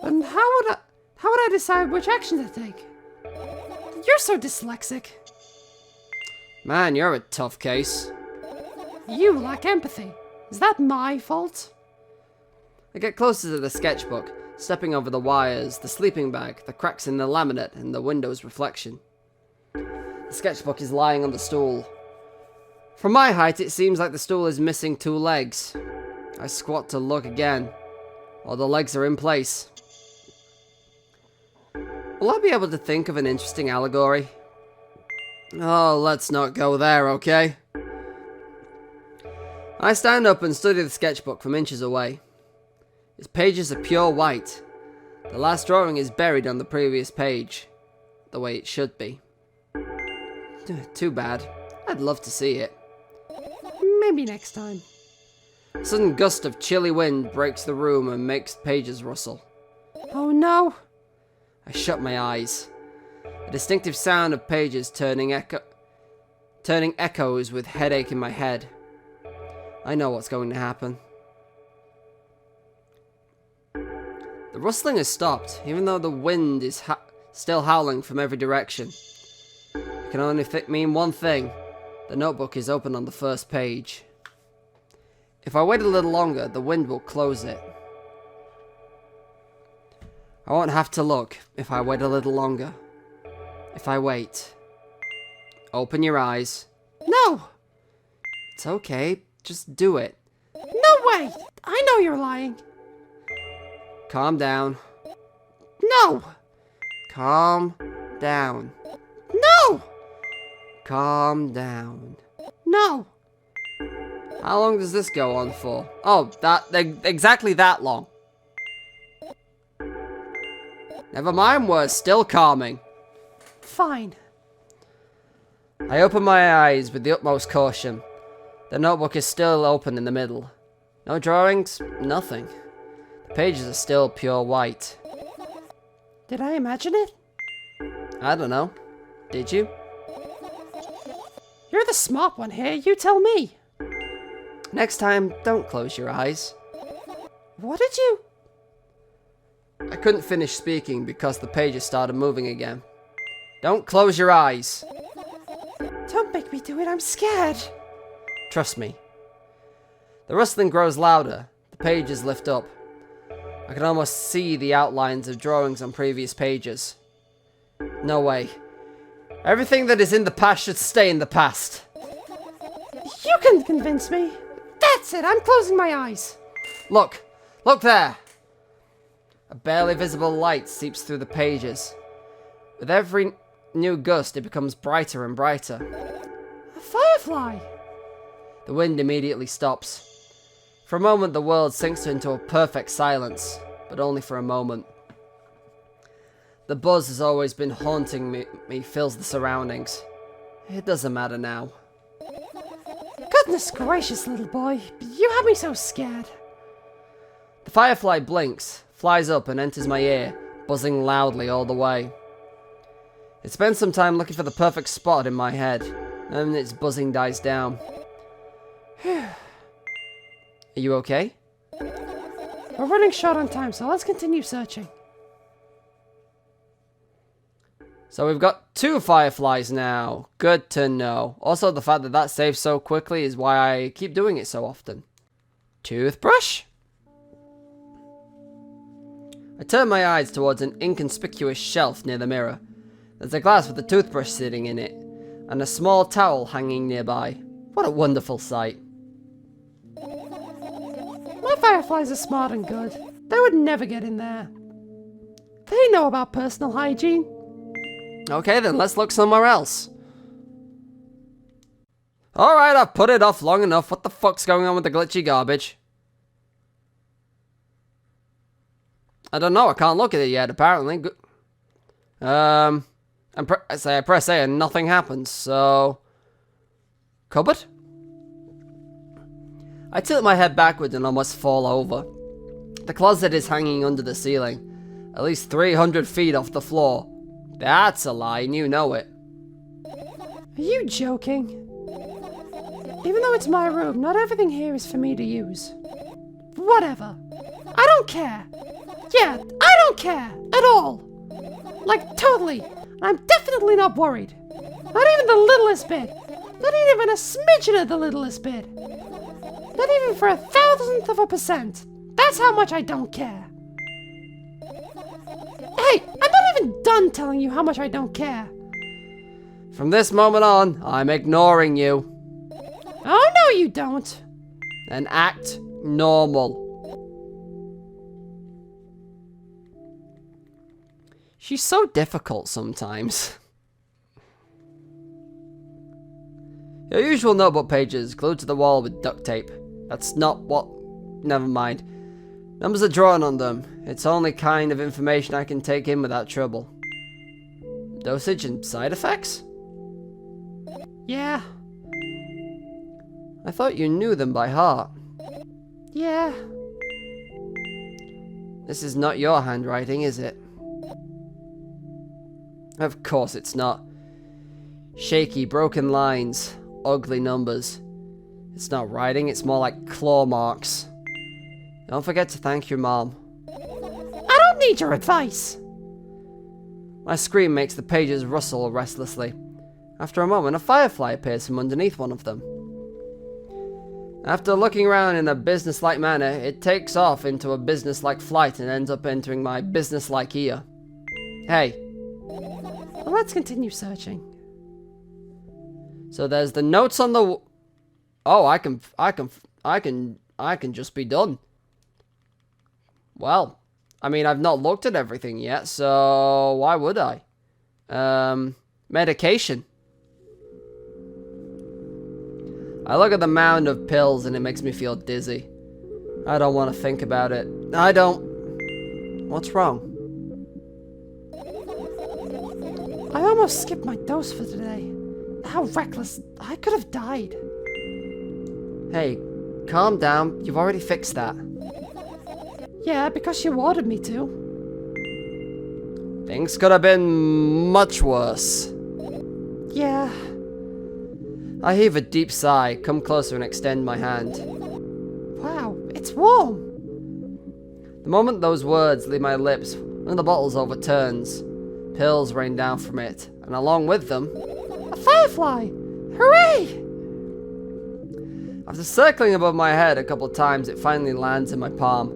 And how would I decide which actions I take? You're so dyslexic. Man, you're a tough case. You lack empathy. Is that my fault? I get closer to the sketchbook, stepping over the wires, the sleeping bag, the cracks in the laminate, and the window's reflection. The sketchbook is lying on the stool. From my height, it seems like the stool is missing 2 legs. I squat to look again. All the legs are in place. Will I be able to think of an interesting allegory? Oh, let's not go there, okay? I stand up and study the sketchbook from inches away. Its pages are pure white. The last drawing is buried on the previous page. The way it should be. Too bad. I'd love to see it. Maybe next time. A sudden gust of chilly wind breaks the room and makes pages rustle. Oh no! I shut my eyes. A distinctive sound of pages turning echoes with headache in my head. I know what's going to happen. The rustling has stopped, even though the wind is still howling from every direction. It can only mean one thing. The notebook is open on the first page. If I wait a little longer, the wind will close it. I won't have to look if I wait a little longer. If I wait. Open your eyes. No! It's okay, just do it. No way! I know you're lying. Calm down. No! Calm down. No! Calm down. No! How long does this go on for? Oh, exactly that long. Never mind, we're still calming. Fine. I open my eyes with the utmost caution. The notebook is still open in the middle. No drawings, nothing. The pages are still pure white. Did I imagine it? I don't know. Did you? You're the smart one here, you tell me. Next time, don't close your eyes. What did you... I couldn't finish speaking because the pages started moving again. Don't close your eyes. Don't make me do it, I'm scared. Trust me. The rustling grows louder. The pages lift up. I can almost see the outlines of drawings on previous pages. No way. Everything that is in the past should stay in the past. You can convince me. That's it, I'm closing my eyes. Look! Look there! A barely visible light seeps through the pages. With every new gust, it becomes brighter and brighter. A firefly! The wind immediately stops. For a moment, the world sinks into a perfect silence, but only for a moment. The buzz has always been haunting me fills the surroundings. It doesn't matter now. Goodness gracious, little boy. You had me so scared. The firefly blinks, flies up and enters my ear, buzzing loudly all the way. It spends some time looking for the perfect spot in my head, and its buzzing dies down. Are you okay? We're running short on time, so let's continue searching. So we've got 2 fireflies now. Good to know. Also, the fact that that saves so quickly is why I keep doing it so often. Toothbrush? I turn my eyes towards an inconspicuous shelf near the mirror. There's a glass with a toothbrush sitting in it, and a small towel hanging nearby. What a wonderful sight. My fireflies are smart and good. They would never get in there. They know about personal hygiene. Okay then, let's look somewhere else. Alright, I've put it off long enough. What the fuck's going on with the glitchy garbage? I don't know, I can't look at it yet, apparently. I press A and nothing happens, so... Cupboard? I tilt my head backwards and almost fall over. The closet is hanging under the ceiling, at least 300 feet off the floor. That's a lie, and you know it. Are you joking? Even though it's my room, not everything here is for me to use. Whatever. I don't care. Yeah, I don't care at all. Like, totally. I'm definitely not worried. Not even the littlest bit. Not even a smidgen of the littlest bit. Not even for 1,000%. That's how much I don't care. Hey, I'm not even done telling you how much I don't care. From this moment on, I'm ignoring you. Oh, no, you don't. And act normal. She's so difficult sometimes. Your usual notebook pages glued to the wall with duct tape. That's not what... Never mind. Numbers are drawn on them. It's only kind of information I can take in without trouble. Dosage and side effects? Yeah. I thought you knew them by heart. Yeah. This is not your handwriting, is it? Of course it's not. Shaky, broken lines, ugly numbers. It's not writing, it's more like claw marks. Don't forget to thank your mom. I don't need your advice. My scream makes the pages rustle restlessly. After a moment, a firefly appears from underneath one of them. After looking around in a businesslike manner, it takes off into a businesslike flight and ends up entering my businesslike ear. Hey. Well, let's continue searching. So there's the notes on the... Oh, I can just be done. Well, I mean, I've not looked at everything yet, so why would I? Medication. I look at the mound of pills and it makes me feel dizzy. I don't want to think about it. I don't... What's wrong? I almost skipped my dose for today. How reckless. I could have died. Hey, calm down. You've already fixed that. Yeah, because you ordered me to. Things could have been much worse. Yeah. I heave a deep sigh, come closer and extend my hand. Wow, it's warm. The moment those words leave my lips, one of the bottles overturns. Pills rain down from it, and along with them... A firefly! Hooray! After circling above my head a couple of times, it finally lands in my palm.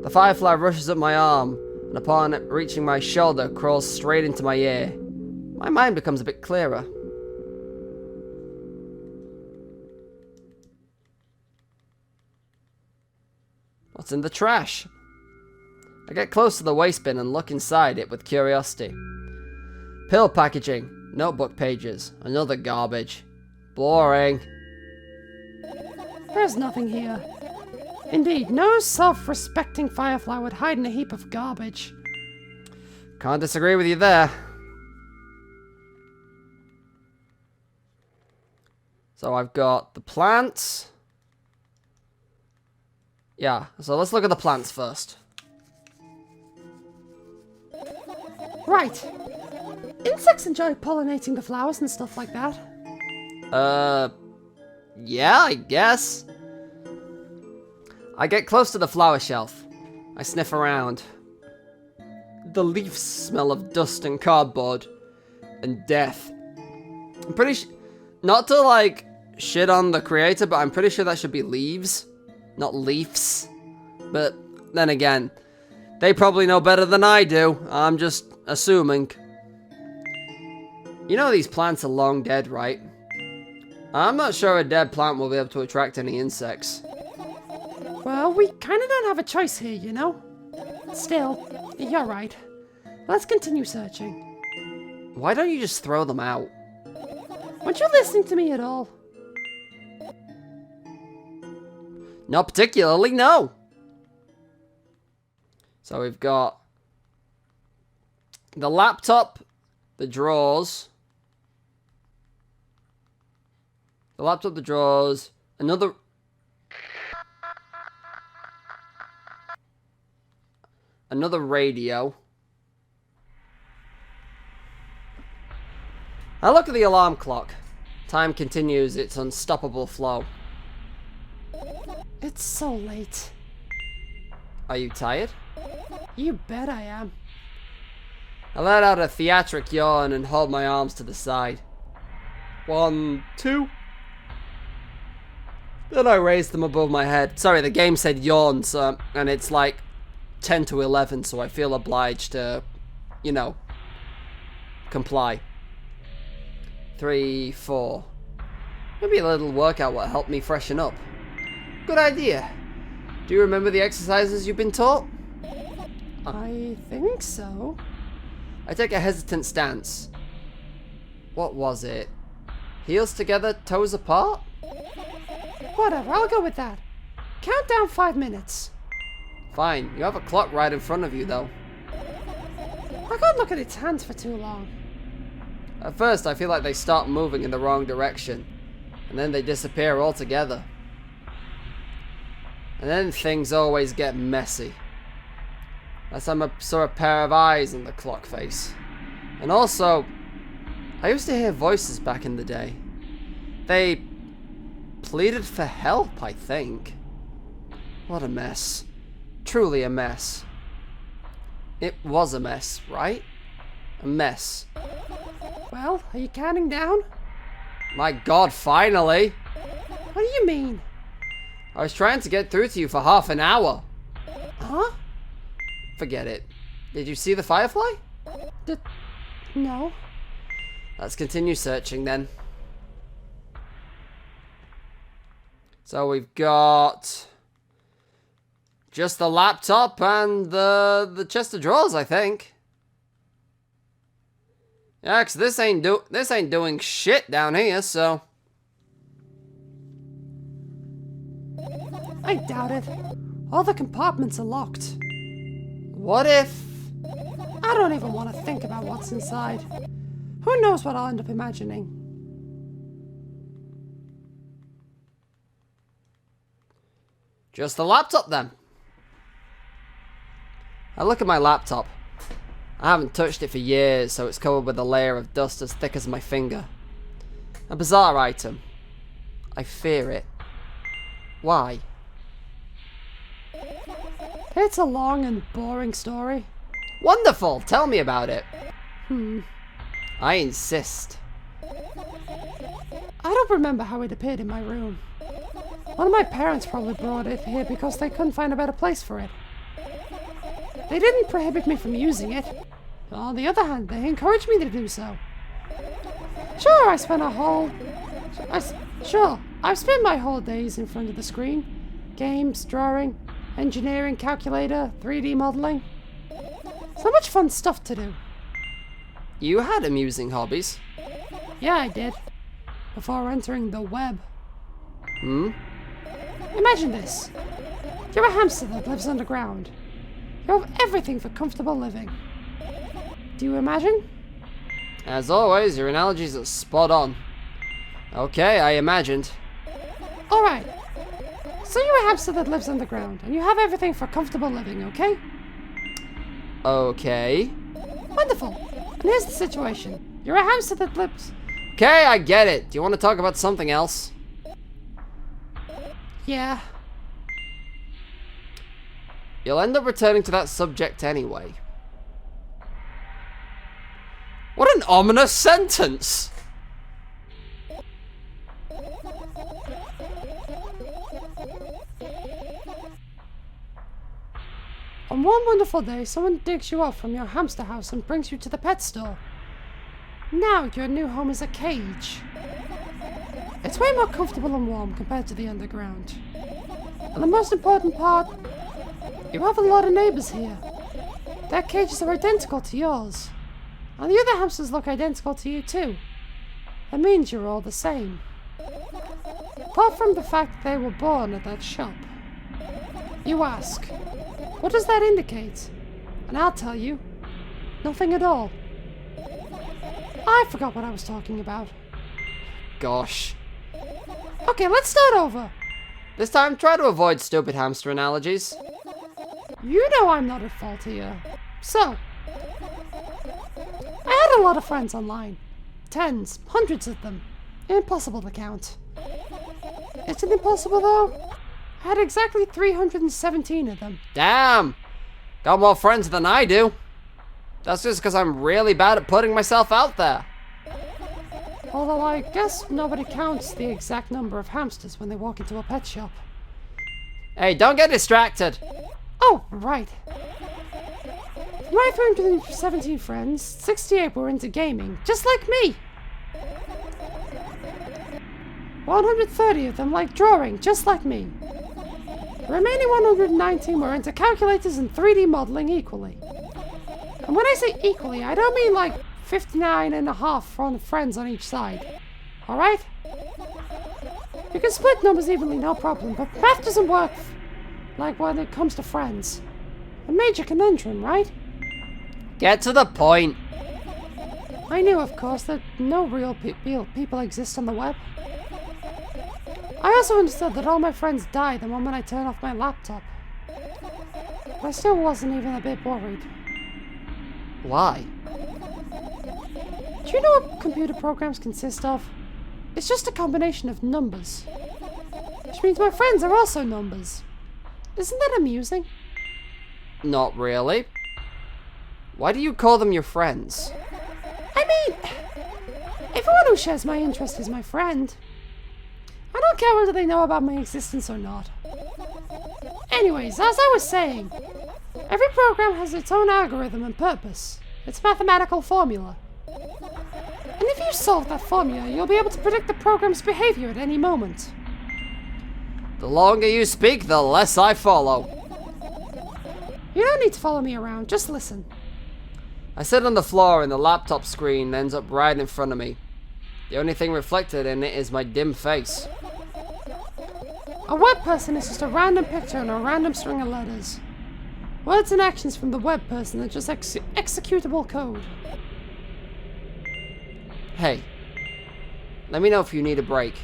The firefly rushes up my arm, and upon it reaching my shoulder, crawls straight into my ear. My mind becomes a bit clearer. What's in the trash? I get close to the waste bin and look inside it with curiosity. Pill packaging, notebook pages, another garbage. Boring. There's nothing here. Indeed, no self-respecting firefly would hide in a heap of garbage. Can't disagree with you there. So I've got the plants. Yeah, so let's look at the plants first. Right. Insects enjoy pollinating the flowers and stuff like that. Yeah, I guess. I get close to the flower shelf. I sniff around. The leaves smell of dust and cardboard. And death. I'm pretty not to, like, shit on the creator, but I'm pretty sure that should be leaves. Not leaves. But then again, They probably know better than I do. I'm just assuming. You know these plants are long dead, right? I'm not sure a dead plant will be able to attract any insects. Well, we kind of don't have a choice here, you know? Still, you're right. Let's continue searching. Why don't you just throw them out? Weren't you listening to me at all? Not particularly, no. So we've got the laptop, the drawers. The laptop, the drawers, another radio. I look at the alarm clock. Time continues its unstoppable flow. It's so late. Are you tired? You bet I am. I let out a theatric yawn and hold my arms to the side. 1, 2. Then I raised them above my head. Sorry, the game said yawn, so, and it's like 10 to 11, so I feel obliged to, you know, comply. 3, 4. Maybe a little workout will help me freshen up. Good idea. Do you remember the exercises you've been taught? I think so. I take a hesitant stance. What was it? Heels together, toes apart? Whatever, I'll go with that. Count down 5 minutes. Fine, you have a clock right in front of you though. I can't look at its hands for too long. At first I feel like they start moving in the wrong direction, and then they disappear altogether. And then things always get messy. Last time I saw a pair of eyes in the clock face. And also, I used to hear voices back in the day. They pleaded for help, I think. What a mess. Truly a mess. It was a mess, right? A mess. Well, are you counting down? My God, finally! What do you mean? I was trying to get through to you for half an hour. Huh? Forget it. Did you see the firefly? No. Let's continue searching then. So we've got just the laptop and the chest of drawers, I think. Yeah, 'cause this ain't doing shit down here, so. I doubt it. All the compartments are locked. What if? I don't even want to think about what's inside. Who knows what I'll end up imagining? Just the laptop then. I look at my laptop. I haven't touched it for years, so it's covered with a layer of dust as thick as my finger. A bizarre item. I fear it. Why? It's a long and boring story. Wonderful! Tell me about it. I insist. I don't remember how it appeared in my room. One of my parents probably brought it here because they couldn't find a better place for it. They didn't prohibit me from using it. On the other hand, they encouraged me to do so. Sure, I've spent my whole days in front of the screen. Games, drawing, engineering, calculator, 3D modeling. So much fun stuff to do. You had amusing hobbies. Yeah, I did. Before entering the web. Imagine this. You're a hamster that lives underground. You have everything for comfortable living. Do you imagine? As always, your analogies are spot on. Okay, I imagined. Alright. So you're a hamster that lives underground, and you have everything for comfortable living, okay? Okay. Wonderful. And here's the situation. You're a hamster that lives... Okay, I get it. Do you want to talk about something else? Yeah. You'll end up returning to that subject anyway. What an ominous sentence! On one wonderful day, someone digs you up from your hamster house and brings you to the pet store. Now your new home is a cage. It's way more comfortable and warm compared to the underground. And the most important part, you have a lot of neighbors here. Their cages are identical to yours. And the other hamsters look identical to you too. That means you're all the same. Apart from the fact that they were born at that shop. You ask, what does that indicate? And I'll tell you, nothing at all. I forgot what I was talking about. Gosh. Okay, let's start over. This time, try to avoid stupid hamster analogies. You know I'm not at fault here. So, I had a lot of friends online. Tens, hundreds of them. Impossible to count. Is it impossible though? I had exactly 317 of them. Damn! Got more friends than I do. That's just because I'm really bad at putting myself out there. Although I guess nobody counts the exact number of hamsters when they walk into a pet shop. Hey, don't get distracted. Oh, right. Of my 317 friends, 68 were into gaming, just like me. 130 of them like drawing, just like me. The remaining 119 were into calculators and 3D modeling equally. And when I say equally, I don't mean like 59 and a half friends on each side. Alright? You can split numbers evenly, no problem, but math doesn't work like when it comes to friends. A major conundrum, right? Get to the point. I knew, of course, that no real people exist on the web. I also understood that all my friends die the moment I turn off my laptop. But I still wasn't even a bit worried. Why? Do you know what computer programs consist of? It's just a combination of numbers. Which means my friends are also numbers. Isn't that amusing? Not really. Why do you call them your friends? I mean, everyone who shares my interest is my friend. I don't care whether they know about my existence or not. Anyways, as I was saying, every program has its own algorithm and purpose. Its mathematical formula. And if you solve that formula, you'll be able to predict the program's behavior at any moment. The longer you speak, the less I follow. You don't need to follow me around, just listen. I sit on the floor and the laptop screen ends up right in front of me. The only thing reflected in it is my dim face. A web person is just a random picture and a random string of letters. Words and actions from the web person are just executable code. Hey, let me know if you need a break.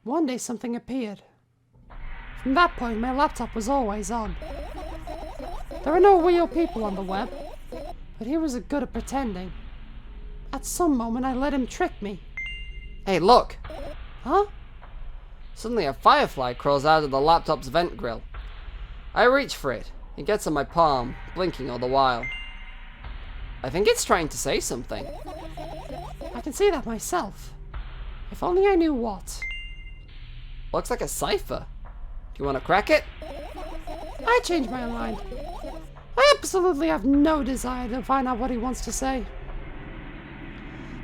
One day something appeared. From that point, my laptop was always on. There are no real people on the web, but he was good at pretending. At some moment, I let him trick me. Hey, look! Huh? Suddenly a firefly crawls out of the laptop's vent grill. I reach for it. It gets on my palm, blinking all the while. I think it's trying to say something. I can see that myself. If only I knew what. Looks like a cipher. Do you want to crack it? I changed my mind. I absolutely have no desire to find out what he wants to say.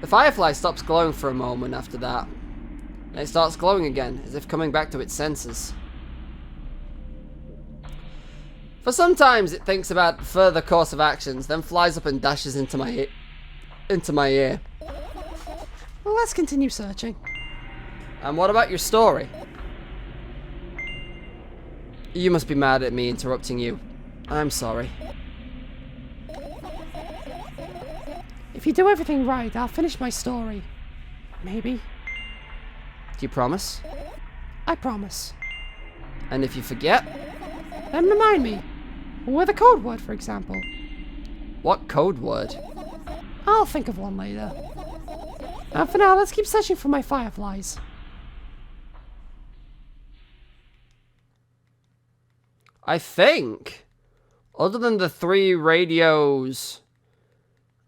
The firefly stops glowing for a moment after that. Then it starts glowing again, as if coming back to its senses. For sometimes it thinks about further course of actions, then flies up and dashes into my ear. Well, let's continue searching. And what about your story? You must be mad at me interrupting you. I'm sorry. If you do everything right, I'll finish my story. Maybe. Do you promise? I promise. And if you forget? Then remind me. With a code word, for example. What code word? I'll think of one later. And for now, let's keep searching for my fireflies. I think, other than the 3 radios,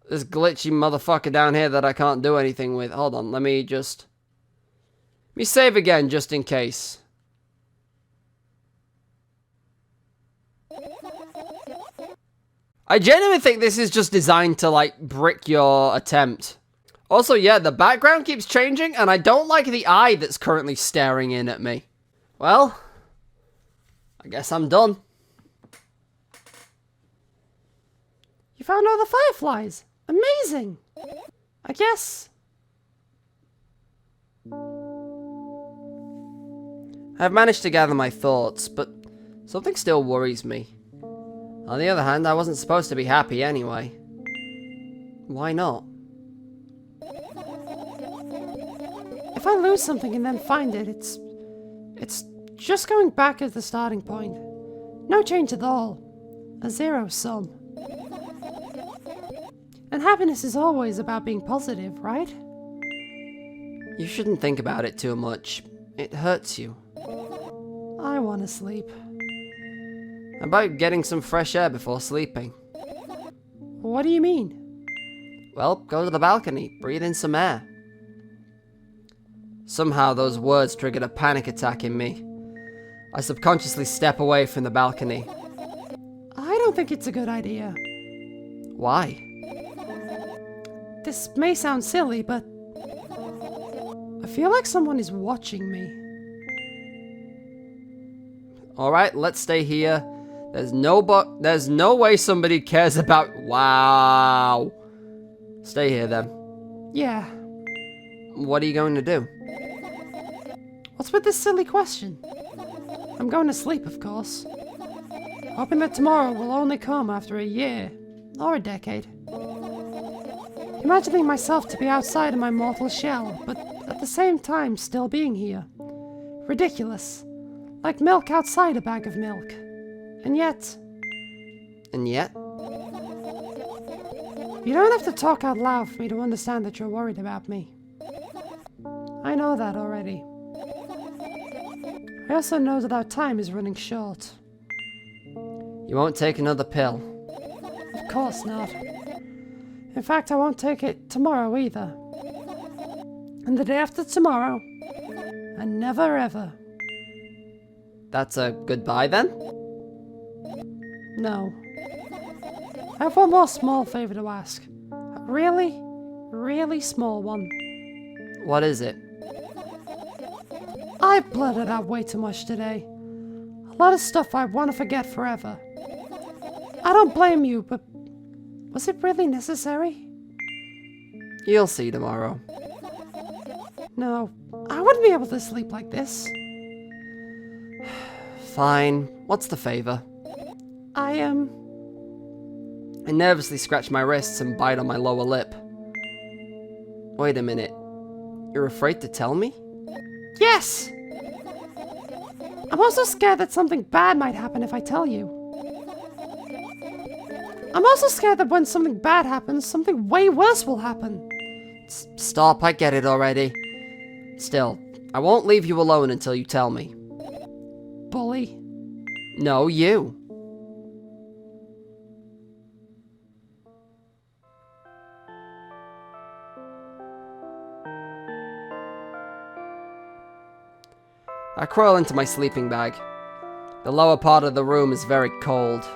this glitchy motherfucker down here that I can't do anything with. Hold on, let me save again just in case. I genuinely think this is just designed to, like, brick your attempt. Also, yeah, the background keeps changing, and I don't like the eye that's currently staring in at me. Well, I guess I'm done. You found all the fireflies. Amazing. I guess. I've managed to gather my thoughts, but something still worries me. On the other hand, I wasn't supposed to be happy anyway. Why not? If I lose something and then find it, it's just going back at the starting point. No change at all. A zero sum. And happiness is always about being positive, right? You shouldn't think about it too much. It hurts you. I want to sleep. How about getting some fresh air before sleeping? What do you mean? Well, go to the balcony, breathe in some air. Somehow those words triggered a panic attack in me. I subconsciously step away from the balcony. I don't think it's a good idea. Why? This may sound silly, but I feel like someone is watching me. Alright, let's stay here. There's no way somebody cares about... Wow. Stay here then. Yeah. What are you going to do? What's with this silly question? I'm going to sleep, of course. Hoping that tomorrow will only come after a year. Or a decade. Imagining myself to be outside of my mortal shell, but at the same time still being here. Ridiculous. Like milk outside a bag of milk. And yet... And yet? You don't have to talk out loud for me to understand that you're worried about me. I know that already. I also know that our time is running short. You won't take another pill. Of course not. In fact, I won't take it tomorrow either. And the day after tomorrow. And never ever. That's a goodbye then? No. I have one more small favor to ask. A really, really small one. What is it? I blurted out way too much today. A lot of stuff I want to forget forever. I don't blame you, but was it really necessary? You'll see tomorrow. No, I wouldn't be able to sleep like this. Fine. What's the favor? I nervously scratch my wrists and bite on my lower lip. Wait a minute. You're afraid to tell me? Yes! I'm also scared that something bad might happen if I tell you. I'm also scared that when something bad happens, something way worse will happen. Stop, I get it already. Still, I won't leave you alone until you tell me. Bully. No, you. I crawl into my sleeping bag. The lower part of the room is very cold.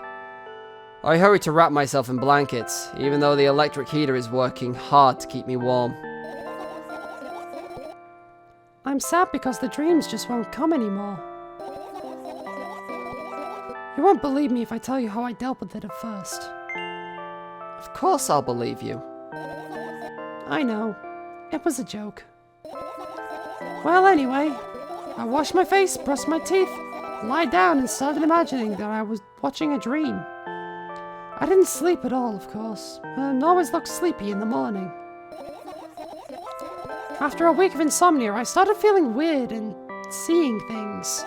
I hurry to wrap myself in blankets, even though the electric heater is working hard to keep me warm. I'm sad because the dreams just won't come anymore. You won't believe me if I tell you how I dealt with it at first. Of course I'll believe you. I know. It was a joke. Well, anyway, I washed my face, brushed my teeth, lied down and started imagining that I was watching a dream. I didn't sleep at all, of course, and always looked sleepy in the morning. After a week of insomnia, I started feeling weird and seeing things.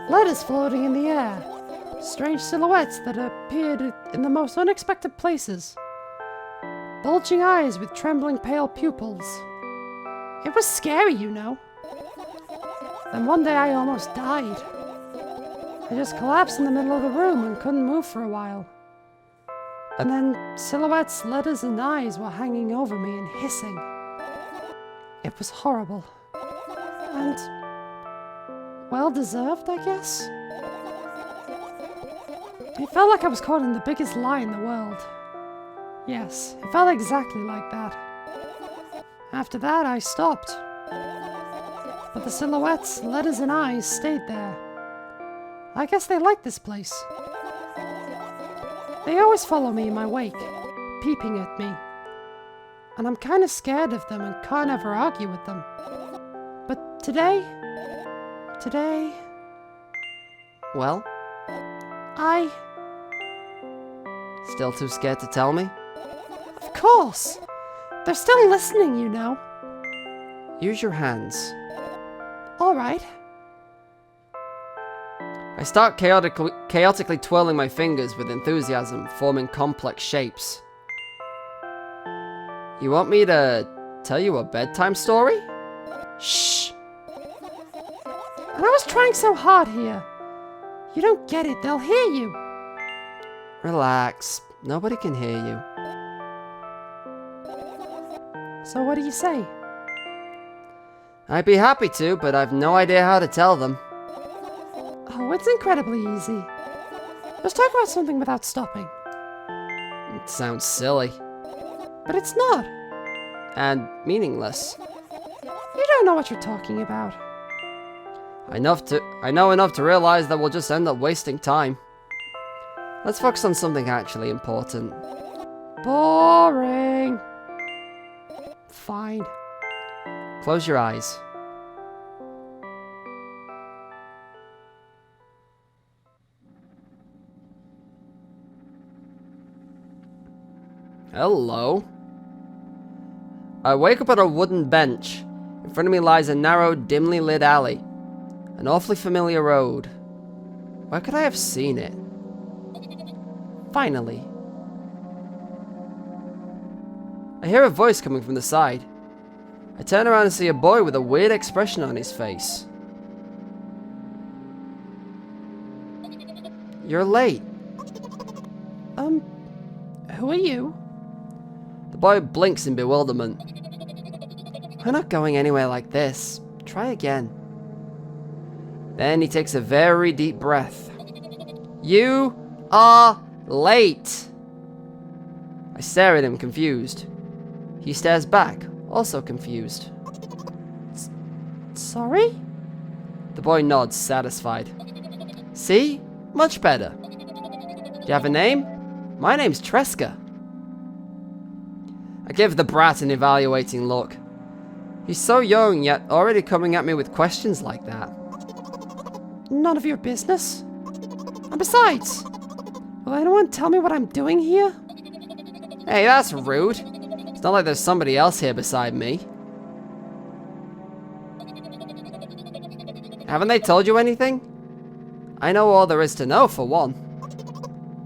Letters floating in the air. Strange silhouettes that appeared in the most unexpected places. Bulging eyes with trembling pale pupils. It was scary, you know. Then one day I almost died. I just collapsed in the middle of the room and couldn't move for a while. And then silhouettes, letters, and eyes were hanging over me and hissing. It was horrible. And well deserved, I guess. It felt like I was caught in the biggest lie in the world. Yes, it felt exactly like that. After that, I stopped. But the silhouettes, letters, and eyes stayed there. I guess they like this place. They always follow me in my wake, peeping at me. And I'm kind of scared of them and can't ever argue with them. But today... Well, I... still too scared to tell me? Of course! They're still listening, you know. Use your hands. Alright. I start chaotically twirling my fingers with enthusiasm, forming complex shapes. You want me to tell you a bedtime story? Shh! And I was trying so hard here. You don't get it, they'll hear you. Relax, nobody can hear you. So what do you say? I'd be happy to, but I've no idea how to tell them. Oh, it's incredibly easy. Just talk about something without stopping. It sounds silly. But it's not. And meaningless. You don't know what you're talking about. I know enough to realize that we'll just end up wasting time. Let's focus on something actually important. Boring. Fine. Close your eyes. Hello. I wake up at a wooden bench. In front of me lies a narrow, dimly lit alley. An awfully familiar road. Where could I have seen it? Finally. I hear a voice coming from the side. I turn around and see a boy with a weird expression on his face. You're late. Who are you? The boy blinks in bewilderment. We're not going anywhere like this. Try again. Then he takes a very deep breath. You are late. I stare at him, confused. He stares back, also confused. Sorry? The boy nods, satisfied. See? Much better. Do you have a name? My name's Tresca. I give the brat an evaluating look. He's so young, yet already coming at me with questions like that. None of your business. And besides, will anyone tell me what I'm doing here? Hey, that's rude. It's not like there's somebody else here beside me. Haven't they told you anything? I know all there is to know, for one.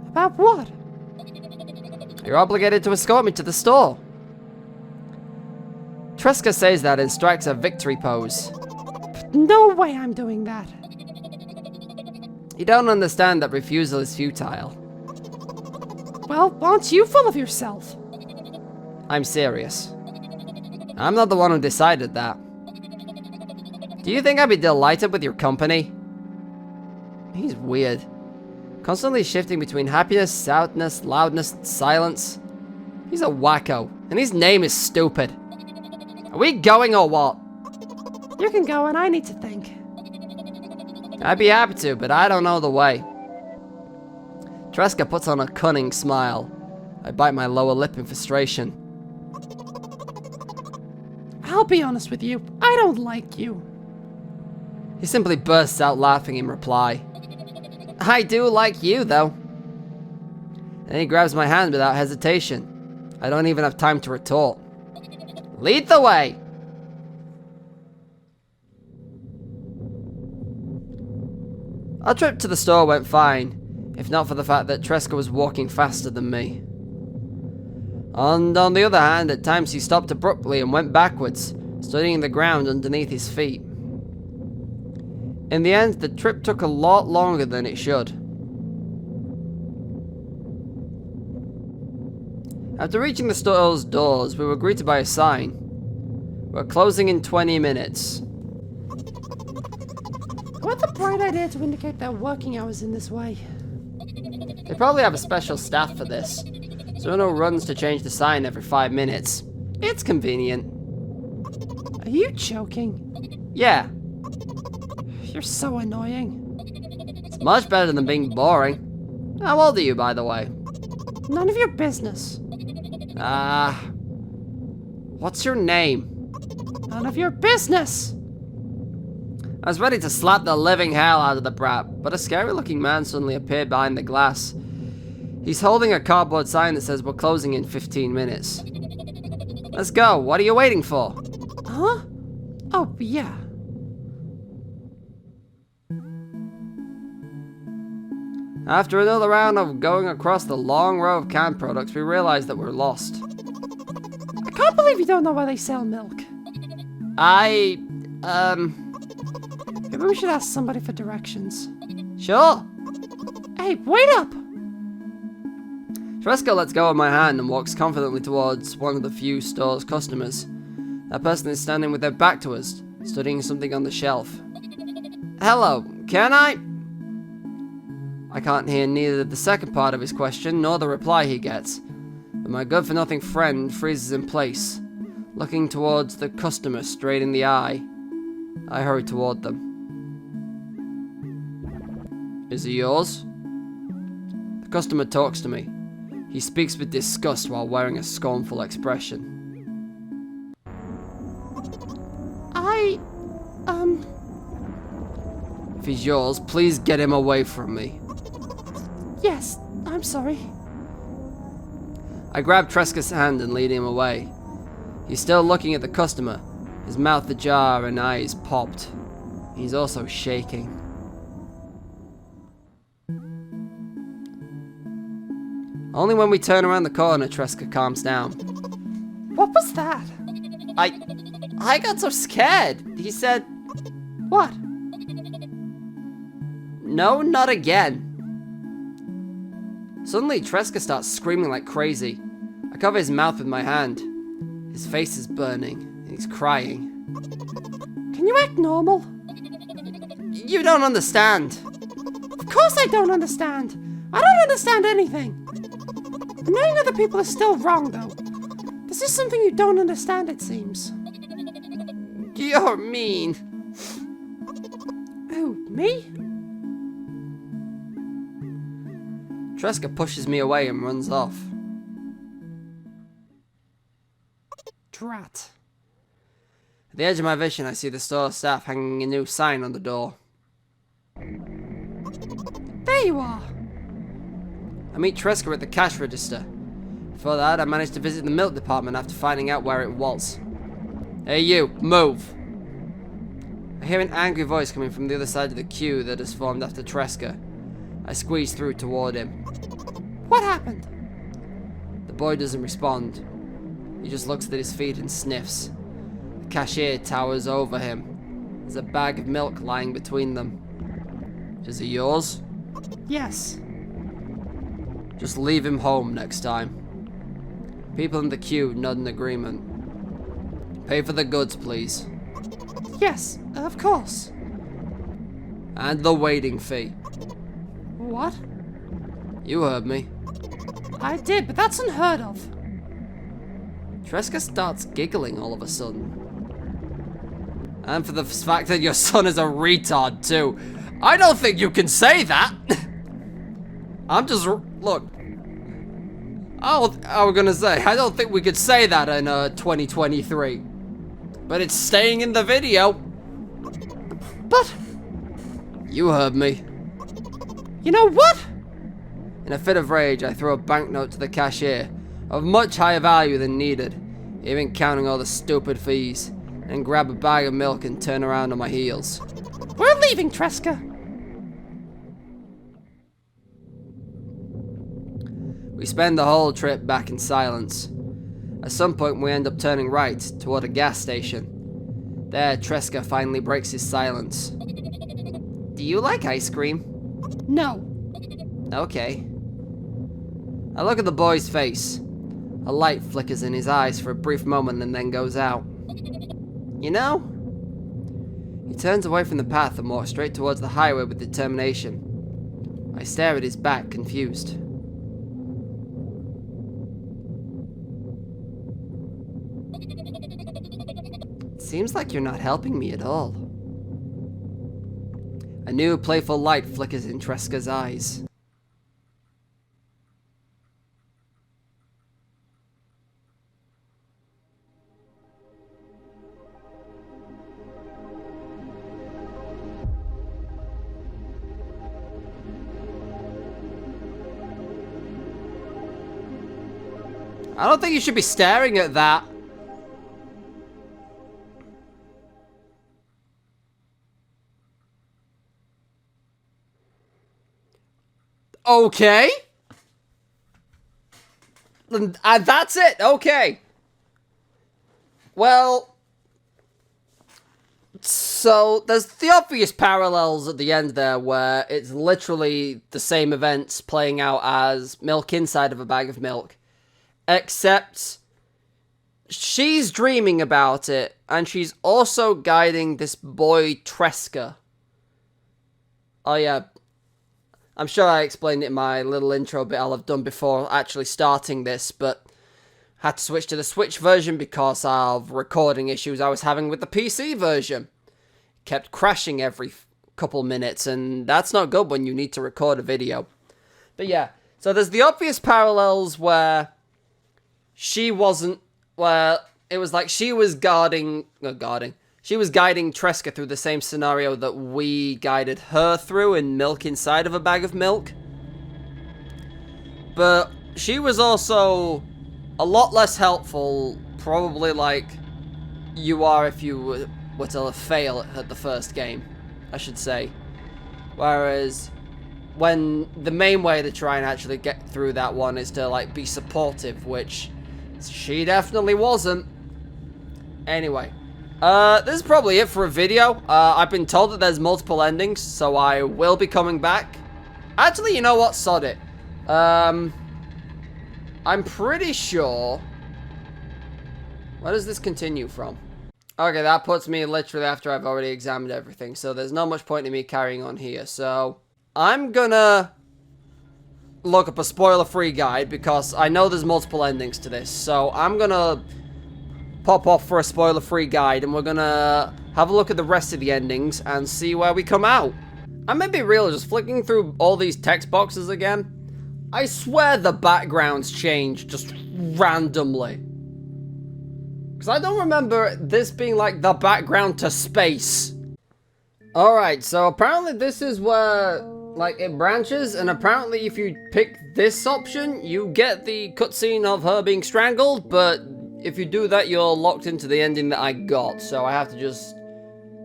About what? You're obligated to escort me to the store. Tresca says that and strikes a victory pose. No way I'm doing that. You don't understand that refusal is futile. Well, aren't you full of yourself? I'm serious. I'm not the one who decided that. Do you think I'd be delighted with your company? He's weird. Constantly shifting between happiness, sadness, loudness, silence. He's a wacko, and his name is stupid. Are we going or what? You can go and I need to think. I'd be happy to, but I don't know the way. Tresca puts on a cunning smile. I bite my lower lip in frustration. I'll be honest with you, I don't like you. He simply bursts out laughing in reply. I do like you, though. And he grabs my hand without hesitation. I don't even have time to retort. Lead the way! Our trip to the store went fine, if not for the fact that Tresca was walking faster than me. And on the other hand, at times he stopped abruptly and went backwards, studying the ground underneath his feet. In the end, the trip took a lot longer than it should. After reaching the store's doors, we were greeted by a sign. We're closing in 20 minutes. What a bright idea to indicate their working hours in this way. They probably have a special staff for this, so no runs to change the sign every 5 minutes. It's convenient. Are you joking? Yeah, You're so annoying. it's much better than being boring. How old are you, by the way? None of your business. What's your name? None of your business. I was ready to slap the living hell out of the brat, but a scary-looking man suddenly appeared behind the glass. He's holding a cardboard sign that says we're closing in 15 minutes. Let's go. What are you waiting for? Huh? Oh, yeah. After another round of going across the long row of canned products, we realized that we're lost. I can't believe you don't know where they sell milk. Maybe we should ask somebody for directions. Sure. Hey, wait up! Tresca lets go of my hand and walks confidently towards one of the few store's customers. That person is standing with their back to us, studying something on the shelf. Hello, can I can't hear neither the second part of his question nor the reply he gets, but my good-for-nothing friend freezes in place, looking towards the customer straight in the eye. I hurry toward them. Is he yours? The customer talks to me. He speaks with disgust while wearing a scornful expression. If he's yours, please get him away from me. Yes, I'm sorry. I grab Tresca's hand and lead him away. He's still looking at the customer, his mouth ajar and eyes popped. He's also shaking. Only when we turn around the corner, Tresca calms down. What was that? I got so scared. He said, What? no, not again. Suddenly, Tresca starts screaming like crazy. I cover his mouth with my hand. His face is burning, and he's crying. Can you act normal? You don't understand. Of course I don't understand. I don't understand anything. Annoying other people is still wrong, though. This is something you don't understand, it seems. You're mean. Who, me? Tresca pushes me away and runs off. Drat. At the edge of my vision, I see the store staff hanging a new sign on the door. There you are. I meet Tresca at the cash register. Before that, I managed to visit the milk department after finding out where it was. Hey you, move! I hear an angry voice coming from the other side of the queue that has formed after Tresca. I squeeze through toward him. What happened? The boy doesn't respond. He just looks at his feet and sniffs. The cashier towers over him. There's a bag of milk lying between them. Is it yours? Yes. Just leave him home next time. People in the queue nod in agreement. Pay for the goods, please. Yes, of course. And the waiting fee. What? You heard me. I did, but that's unheard of. Tresca starts giggling all of a sudden. And for the fact that your son is a retard too. I don't think you can say that! I'm just... Look. I was gonna say, I don't think we could say that in 2023. But it's staying in the video. But... You heard me. You know what? In a fit of rage, I throw a banknote to the cashier, of much higher value than needed, even counting all the stupid fees, and grab a bag of milk and turn around on my heels. We're leaving, Tresca. We spend the whole trip back in silence. At some point, we end up turning right toward a gas station. There, Tresca finally breaks his silence. Do you like ice cream? No. Okay. I look at the boy's face. A light flickers in his eyes for a brief moment and then goes out. You know? He turns away from the path and walks straight towards the highway with determination. I stare at his back, confused. It seems like you're not helping me at all. A new playful light flickers in Tresca's eyes. I don't think you should be staring at that. Okay. And that's it. Okay. Well, so there's the obvious parallels at the end there where it's literally the same events playing out as milk inside of a bag of milk. Except she's dreaming about it, and she's also guiding this boy Tresca. Oh yeah, I'm sure I explained it in my little intro bit I'll have done before actually starting this, but had to switch to the Switch version because of recording issues I was having with the PC version. Kept crashing every couple minutes, and that's not good when you need to record a video. But yeah, so there's the obvious parallels where she wasn't, well, it was like she was she was guiding Tresca through the same scenario that we guided her through in Milk Inside of a Bag of Milk. But she was also a lot less helpful, probably like you are if you were to fail at the first game, I should say. Whereas when the main way to try and actually get through that one is to like be supportive, which she definitely wasn't. Anyway, this is probably it for a video. I've been told that there's multiple endings, so I will be coming back. Actually, you know what? Sod it. I'm pretty sure... Where does this continue from? Okay, that puts me literally after I've already examined everything, so there's not much point in me carrying on here. So, I'm gonna look up a spoiler-free guide because I know there's multiple endings to this. So I'm gonna pop off for a spoiler-free guide and we're gonna have a look at the rest of the endings and see where we come out. I may be real, just flicking through all these text boxes again. I swear the backgrounds change just randomly. Because I don't remember this being like the background to space. Alright, so apparently this is where like it branches, and apparently if you pick this option you get the cutscene of her being strangled, but if you do that you're locked into the ending that I got, so I have to just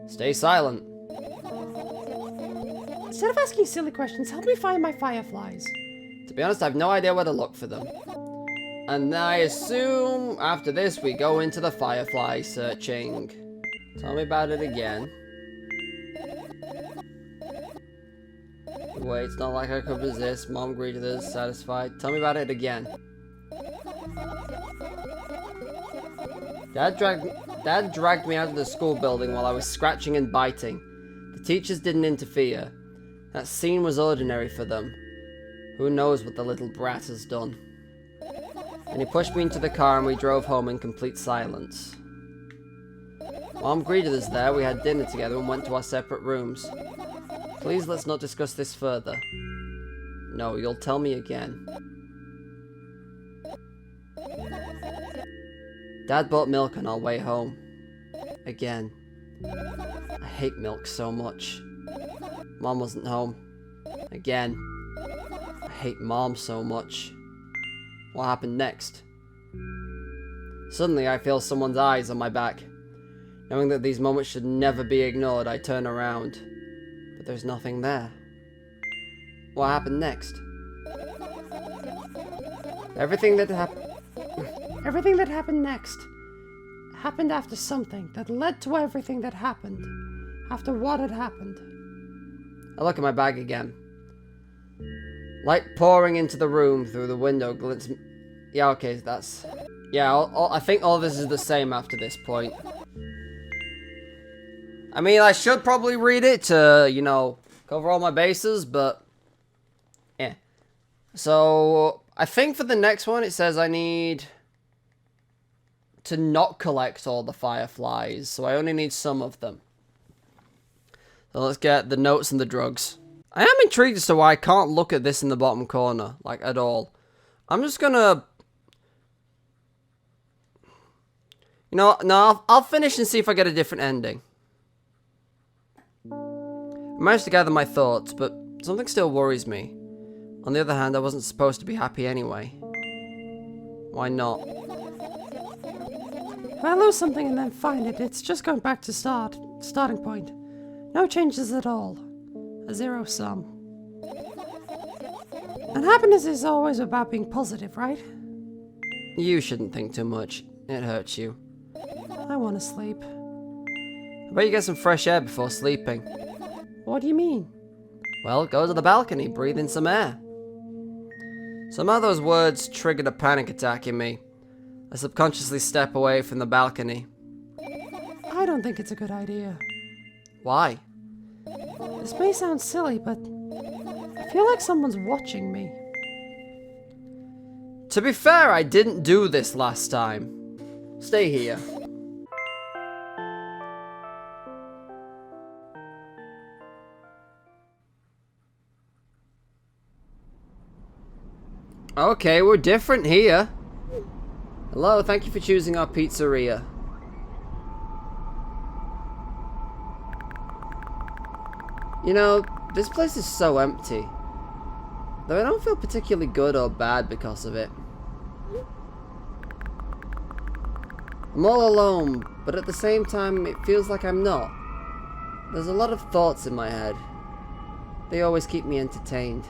stay silent. Instead of asking silly questions, help me find my fireflies. To be honest, I have no idea where to look for them. And I assume after this we go into the firefly searching. Tell me about it again. Wait, it's not like I could resist. Mom greeted us, satisfied. Tell me about it again. Dad dragged me out of the school building while I was scratching and biting. The teachers didn't interfere. That scene was ordinary for them. Who knows what the little brat has done. And he pushed me into the car and we drove home in complete silence. Mom greeted us there, we had dinner together and went to our separate rooms. Please let's not discuss this further. No, you'll tell me again. Dad bought milk on our way home. Again. I hate milk so much. Mom wasn't home. Again. I hate Mom so much. What happened next? Suddenly I feel someone's eyes on my back. Knowing that these moments should never be ignored, I turn around. But there's nothing there. What happened next? Everything that happened next happened after something that led to everything that happened. After what had happened. I look at my bag again. Light pouring into the room through the window glints. Yeah, okay, that's... Yeah, I think all this is the same after this point. I mean, I should probably read it to, you know, cover all my bases, but So, I think for the next one, it says I need to not collect all the fireflies. So I only need some of them. So let's get the notes and the drugs. I am intrigued as to why I can't look at this in the bottom corner, like, at all. I'm just gonna... You know, no, I'll finish and see if I get a different ending. I managed to gather my thoughts, but something still worries me. On the other hand, I wasn't supposed to be happy anyway. Why not? If I lose something and then find it, it's just going back to starting point. No changes at all. A zero sum. And happiness is always about being positive, right? You shouldn't think too much. It hurts you. I want to sleep. I bet you get some fresh air before sleeping. What do you mean? Well, go to the balcony, breathe in some air. Somehow those words triggered a panic attack in me. I subconsciously step away from the balcony. I don't think it's a good idea. Why? This may sound silly, but I feel like someone's watching me. To be fair, I didn't do this last time. Stay here. Okay, we're different here. Hello, thank you for choosing our pizzeria. You know, this place is so empty. Though I don't feel particularly good or bad because of it. I'm all alone, but at the same time it feels like I'm not. There's a lot of thoughts in my head. They always keep me entertained.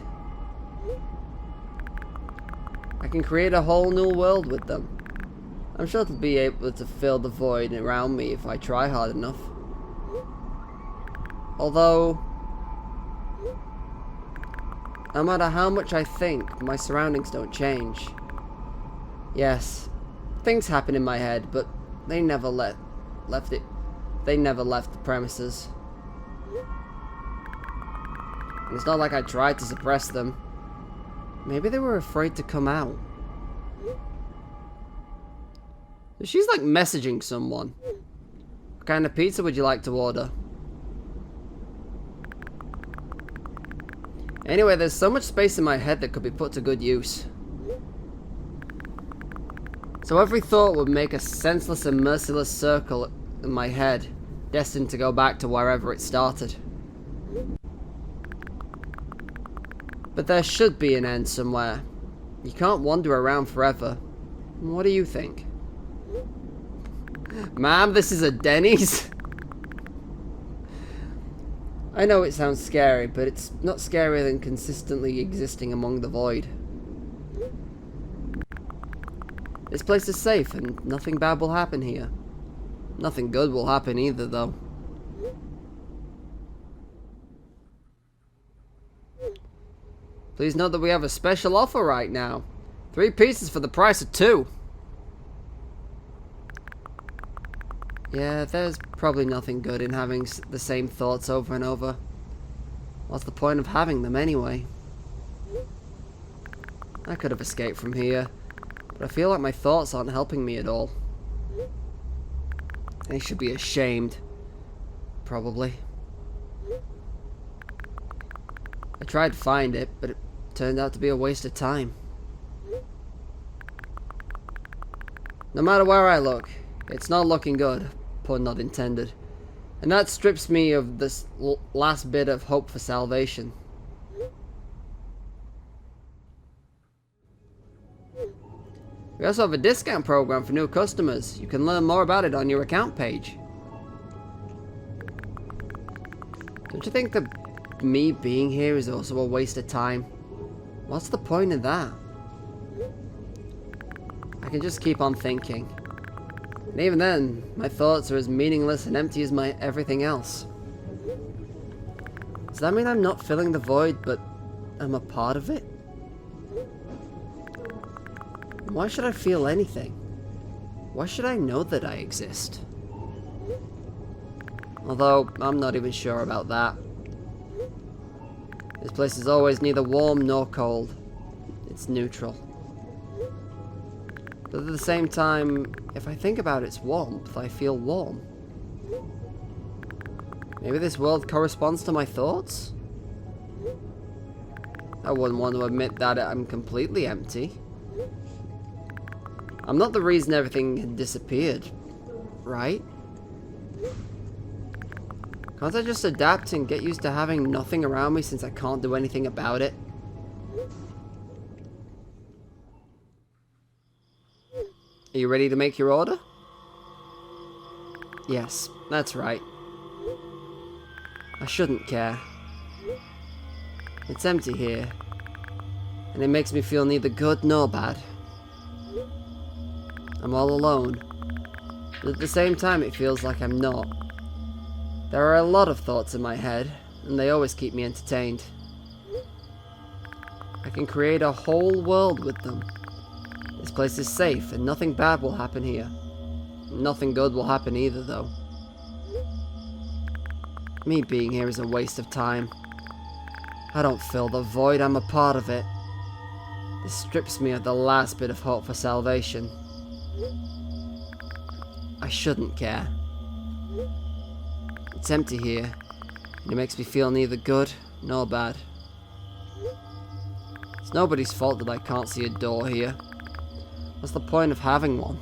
I can create a whole new world with them. I'm sure to be able to fill the void around me if I try hard enough. Although, no matter how much I think, my surroundings don't change. Yes, things happen in my head, but they never left the premises. And it's not like I tried to suppress them. Maybe they were afraid to come out. She's like messaging someone. What kind of pizza would you like to order? Anyway, there's so much space in my head that could be put to good use. So every thought would make a senseless and merciless circle in my head, destined to go back to wherever it started. But there should be an end somewhere. You can't wander around forever. What do you think? Ma'am, this is a Denny's? I know it sounds scary, but it's not scarier than consistently existing among the void. This place is safe and nothing bad will happen here. Nothing good will happen either, though. Please note that we have a special offer right now. 3 pieces for the price of 2. Yeah, there's probably nothing good in having the same thoughts over and over. What's the point of having them anyway? I could have escaped from here, but I feel like my thoughts aren't helping me at all. They should be ashamed. Probably. I tried to find it, but it turned out to be a waste of time. No matter where I look, it's not looking good, pun not intended. And that strips me of this last bit of hope for salvation. We also have a discount program for new customers. You can learn more about it on your account page. Don't you think that me being here is also a waste of time? What's the point of that? I can just keep on thinking. And even then, my thoughts are as meaningless and empty as my everything else. Does that mean I'm not filling the void, but I'm a part of it? Why should I feel anything? Why should I know that I exist? Although, I'm not even sure about that. This place is always neither warm nor cold. It's neutral. But at the same time, if I think about its warmth, I feel warm. Maybe this world corresponds to my thoughts? I wouldn't want to admit that I'm completely empty. I'm not the reason everything had disappeared, right? Can't I just adapt and get used to having nothing around me since I can't do anything about it? Are you ready to make your order? Yes, that's right. I shouldn't care. It's empty here, and it makes me feel neither good nor bad. I'm all alone, but at the same time it feels like I'm not. There are a lot of thoughts in my head, and they always keep me entertained. I can create a whole world with them. This place is safe, and nothing bad will happen here. Nothing good will happen either, though. Me being here is a waste of time. I don't fill the void, I'm a part of it. This strips me of the last bit of hope for salvation. I shouldn't care. It's empty here, and it makes me feel neither good nor bad. It's nobody's fault that I can't see a door here. What's the point of having one?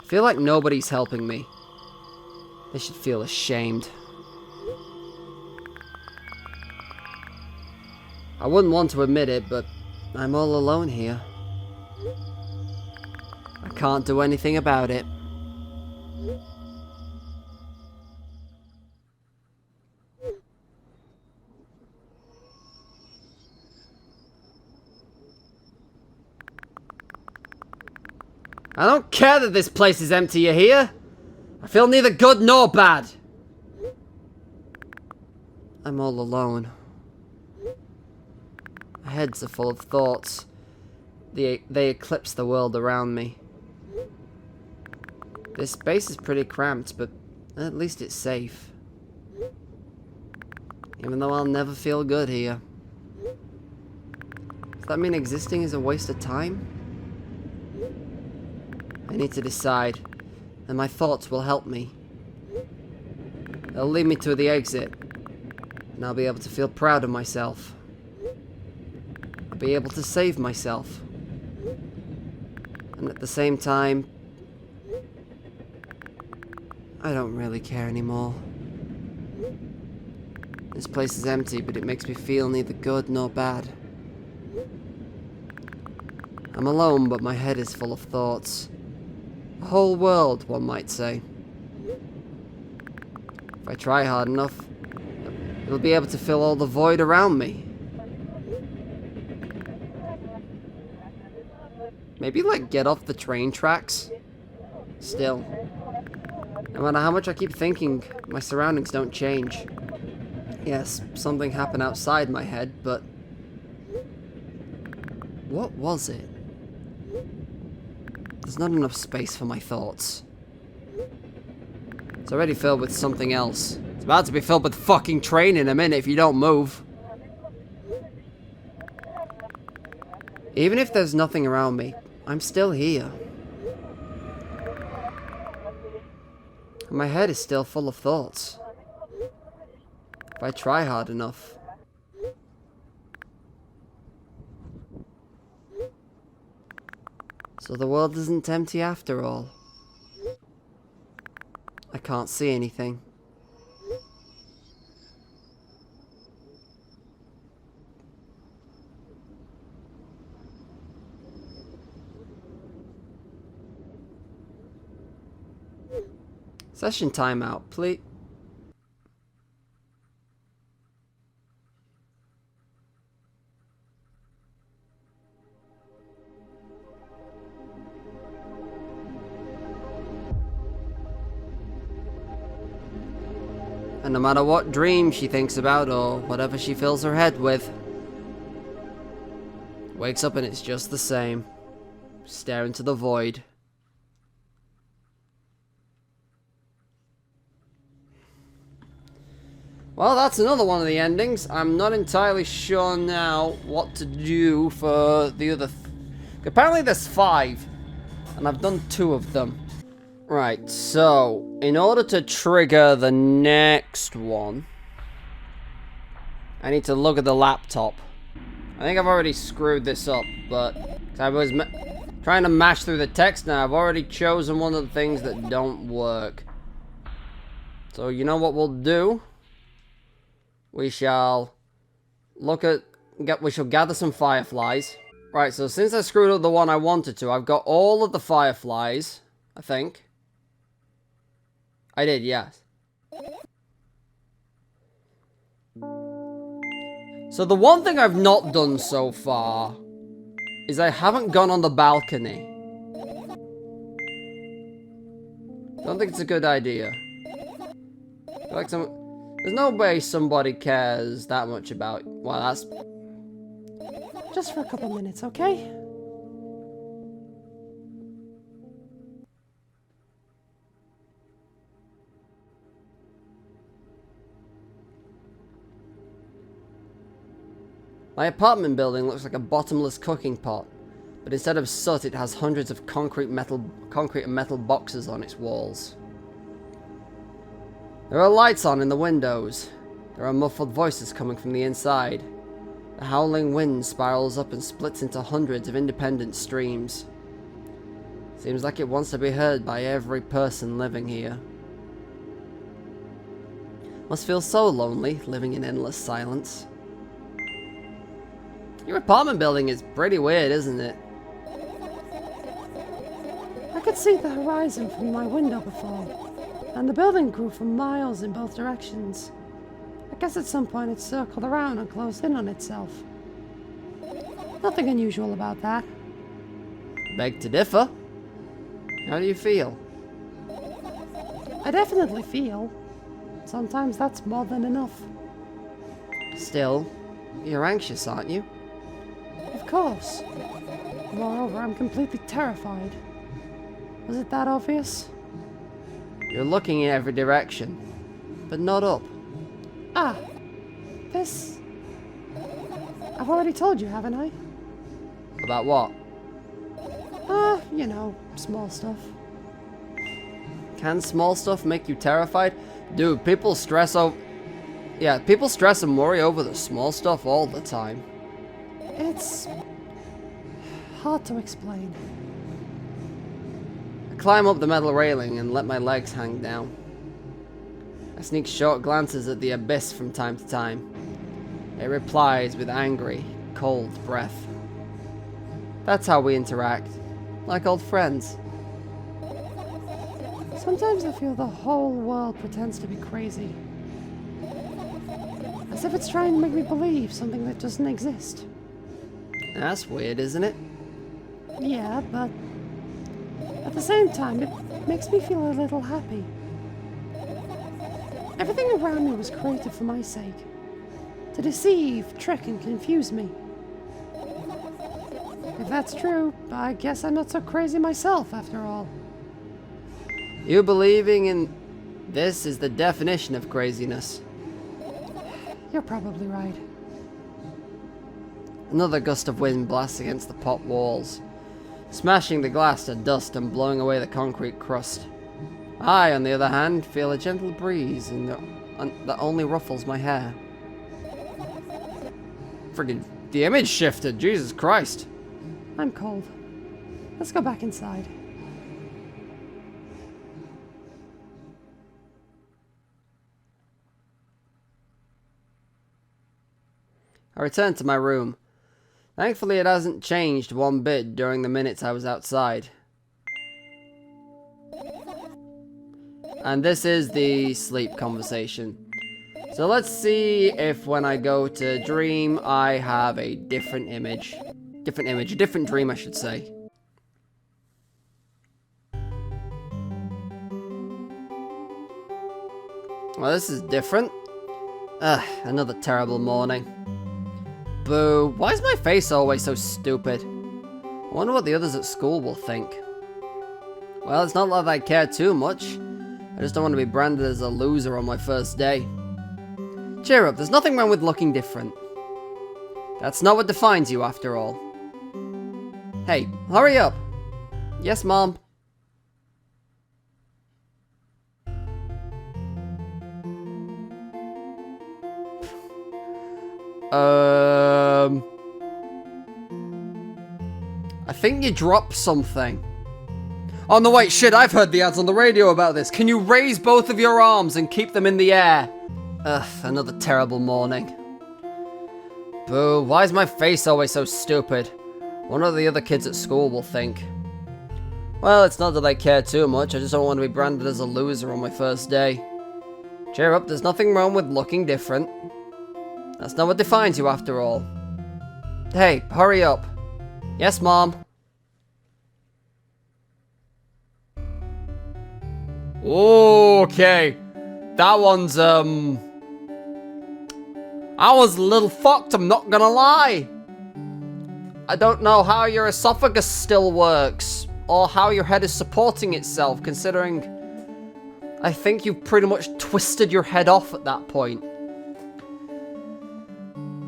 I feel like nobody's helping me. They should feel ashamed. I wouldn't want to admit it, but I'm all alone here. I can't do anything about it. I don't care that this place is empty, you hear? I feel neither good nor bad. I'm all alone. My heads are full of thoughts. They eclipse the world around me. This space is pretty cramped, but at least it's safe. Even though I'll never feel good here. Does that mean existing is a waste of time? I need to decide, and my thoughts will help me. They'll lead me to the exit, and I'll be able to feel proud of myself. I'll be able to save myself. And at the same time, I don't really care anymore. This place is empty, but it makes me feel neither good nor bad. I'm alone, but my head is full of thoughts. A whole world, one might say. If I try hard enough, it'll be able to fill all the void around me. Maybe, like, get off the train tracks? Still. No matter how much I keep thinking, my surroundings don't change. Yes, something happened outside my head, but... what was it? There's not enough space for my thoughts. It's already filled with something else. It's about to be filled with fucking train in a minute if you don't move. Even if there's nothing around me, I'm still here. And my head is still full of thoughts. If I try hard enough. So the world isn't empty after all. I can't see anything. Session timeout, please. And no matter what dream she thinks about or whatever she fills her head with, wakes up and it's just the same. Stare into the void. Well, that's another one of the endings. I'm not entirely sure now what to do for the other... Apparently there's 5. And I've done 2 of them. Right, so... in order to trigger the next one... I need to look at the laptop. I think I've already screwed this up, but... 'cause I was trying to mash through the text now. I've already chosen one of the things that don't work. So, you know what we'll do? We shall look at... we shall gather some fireflies. Right, so since I screwed up the one I wanted to, I've got all of the fireflies, I think. I did, yes. So the one thing I've not done so far is I haven't gone on the balcony. Don't think it's a good idea. Like there's no way somebody cares that much about... well, that's... Just for a couple minutes, okay? My apartment building looks like a bottomless cooking pot, but instead of soot, it has hundreds of concrete and metal boxes on its walls. There are lights on in the windows. There are muffled voices coming from the inside. The howling wind spirals up and splits into hundreds of independent streams. Seems like it wants to be heard by every person living here. Must feel so lonely, living in endless silence. Your apartment building is pretty weird, isn't it? I could see the horizon from my window before, and the building grew for miles in both directions. I guess at some point it circled around and closed in on itself. Nothing unusual about that. Beg to differ. How do you feel? I definitely feel. Sometimes that's more than enough. Still, you're anxious, aren't you? Of course. Moreover, I'm completely terrified. Was it that obvious? You're looking in every direction, but not up. Ah, this... I've already told you, haven't I? About what? You know, small stuff. Can small stuff make you terrified? Dude, people stress over... yeah, people stress and worry over the small stuff all the time. It's... hard to explain. I climb up the metal railing and let my legs hang down. I sneak short glances at the abyss from time to time. It replies with angry, cold breath. That's how we interact, like old friends. Sometimes I feel the whole world pretends to be crazy. As if it's trying to make me believe something that doesn't exist. That's weird, isn't it? Yeah, but at the same time, it makes me feel a little happy. Everything around me was created for my sake. To deceive, trick, and confuse me. If that's true, I guess I'm not so crazy myself, after all. You believing in this is the definition of craziness. You're probably right. Another gust of wind blasts against the pot walls, smashing the glass to dust and blowing away the concrete crust. I, on the other hand, feel a gentle breeze that only ruffles my hair. Friggin' the image shifted, Jesus Christ. I'm cold. Let's go back inside. I return to my room. Thankfully, it hasn't changed one bit during the minutes I was outside. And this is the sleep conversation. So let's see if when I go to dream, I have a different image. A different dream, I should say. Well, this is different. Ugh, another terrible morning. Boo. Why is my face always so stupid? I wonder what the others at school will think. Well, it's not that I care too much. I just don't want to be branded as a loser on my first day. Cheer up, there's nothing wrong with looking different. That's not what defines you, after all. Hey, hurry up. Yes, Mom. I think you dropped something. Oh no, wait, shit, I've heard the ads on the radio about this. Can you raise both of your arms and keep them in the air? Ugh, another terrible morning. Boo, why is my face always so stupid? One of the other kids at school will think. Well, it's not that I care too much, I just don't want to be branded as a loser on my first day. Cheer up, there's nothing wrong with looking different. That's not what defines you, after all. Hey, hurry up. Yes, Mom. Okay. That one's, I was a little fucked, I'm not gonna lie. I don't know how your esophagus still works, or how your head is supporting itself, considering I think you pretty much twisted your head off at that point.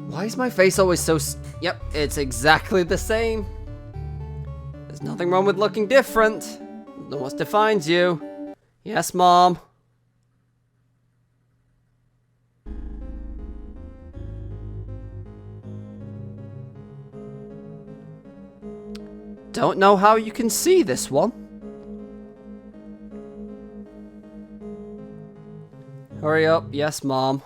Why is my face always so yep, it's exactly the same. There's nothing wrong with looking different. Know what defines you. Yes, Mom. Don't know how you can see this one. Hurry up. Yes, Mom.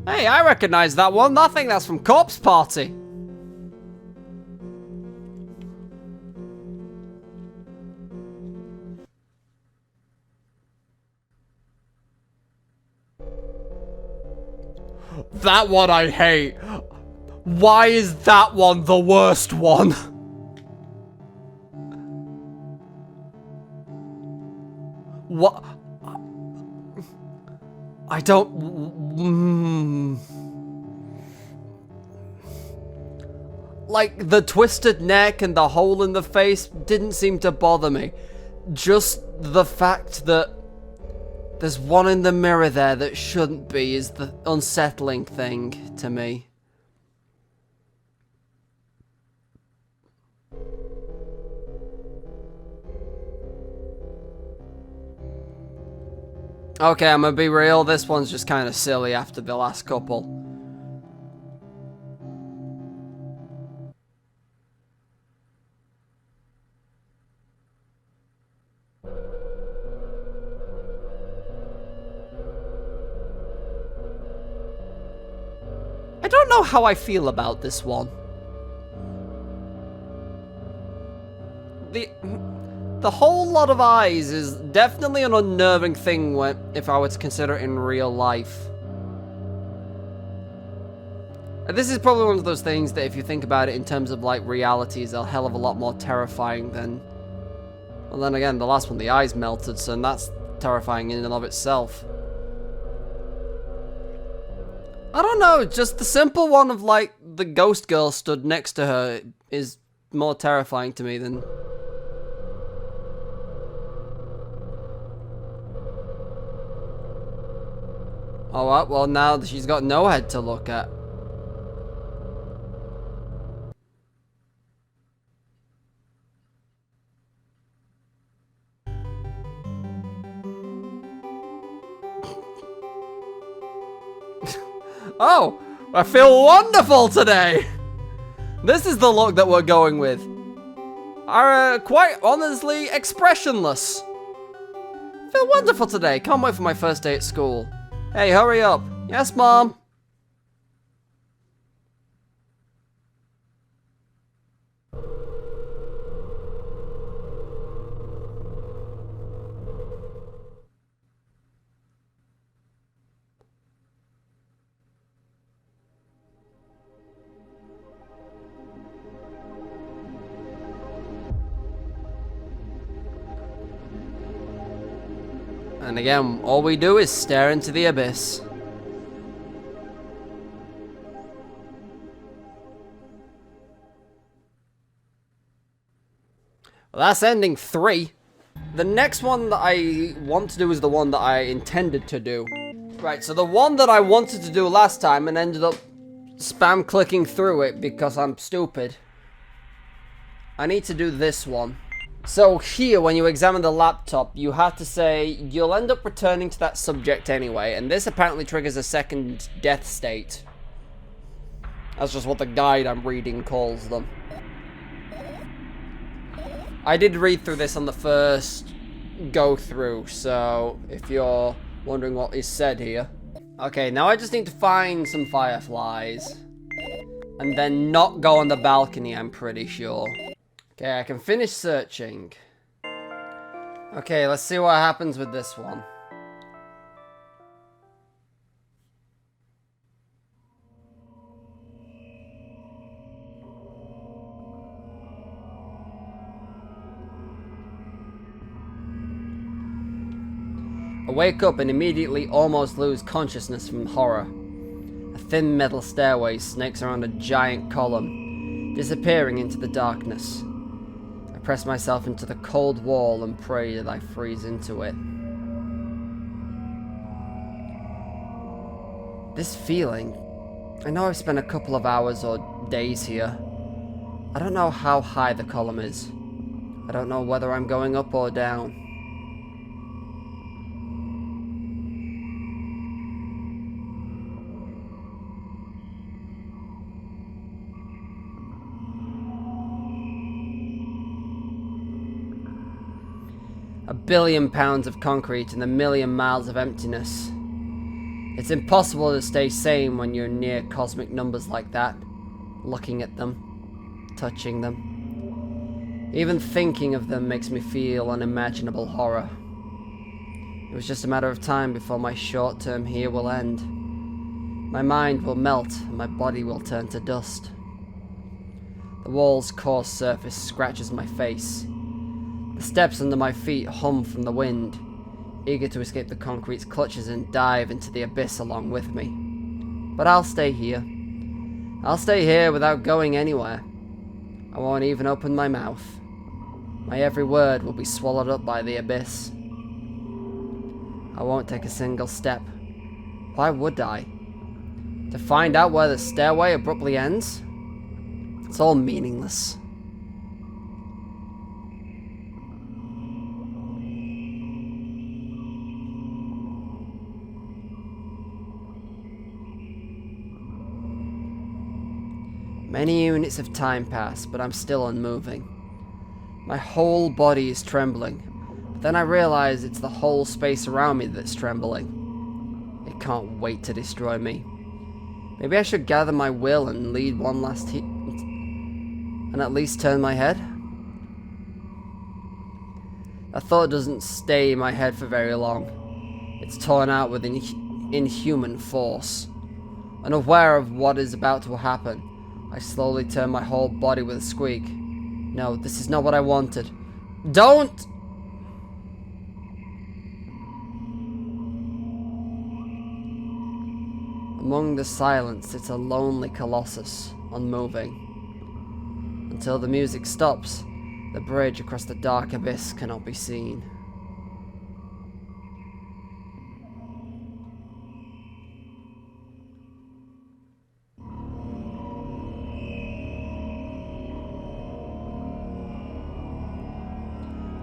Hey, I recognize that one. I think that's from Corpse Party. That one I hate. Why is that one the worst one? What? I don't... Like, the twisted neck and the hole in the face didn't seem to bother me. Just the fact that there's one in the mirror there that shouldn't be is the unsettling thing to me. Okay, I'm gonna be real, this one's just kind of silly after the last couple. I don't know how I feel about this one. The whole lot of eyes is definitely an unnerving thing if I were to consider it in real life. And this is probably one of those things that if you think about it in terms of like reality is a hell of a lot more terrifying than... Well then again, the last one, the eyes melted, so that's terrifying in and of itself. I don't know, just the simple one of like the ghost girl stood next to her is more terrifying to me than... Oh, well, now she's got no head to look at. Oh, I feel wonderful today! This is the look that we're going with. Are quite honestly expressionless. Feel wonderful today, can't wait for my first day at school. Hey, hurry up. Yes, Mom. And again, all we do is stare into the abyss. Well, that's ending 3. The next one that I want to do is the one that I intended to do. Right, so the one that I wanted to do last time and ended up spam clicking through it because I'm stupid. I need to do this one. So here, when you examine the laptop, you have to say you'll end up returning to that subject anyway, and this apparently triggers a second death state. That's just what the guide I'm reading calls them. I did read through this on the first go through, so if you're wondering what is said here. Okay, now I just need to find some fireflies. And then not go on the balcony, I'm pretty sure. Okay, I can finish searching. Okay, let's see what happens with this one. I wake up and immediately almost lose consciousness from horror. A thin metal stairway snakes around a giant column, disappearing into the darkness. I press myself into the cold wall and pray that I freeze into it. This feeling, I know I've spent a couple of hours or days here. I don't know how high the column is. I don't know whether I'm going up or down. A billion pounds of concrete and a million miles of emptiness. It's impossible to stay sane when you're near cosmic numbers like that. Looking at them, touching them. Even thinking of them makes me feel unimaginable horror. It was just a matter of time before my short term here will end. My mind will melt and my body will turn to dust. The wall's coarse surface scratches my face. The steps under my feet hum from the wind, eager to escape the concrete's clutches and dive into the abyss along with me. But I'll stay here. I'll stay here without going anywhere. I won't even open my mouth. My every word will be swallowed up by the abyss. I won't take a single step. Why would I? To find out where the stairway abruptly ends? It's all meaningless. Many units of time pass, but I'm still unmoving. My whole body is trembling, but then I realize it's the whole space around me that's trembling. It can't wait to destroy me. Maybe I should gather my will and lead one last hit, and at least turn my head? That thought doesn't stay in my head for very long. It's torn out with inhuman force. Unaware of what is about to happen, I slowly turn my whole body with a squeak. No, this is not what I wanted. Don't! Among the silence sits a lonely colossus, unmoving. Until the music stops, the bridge across the dark abyss cannot be seen.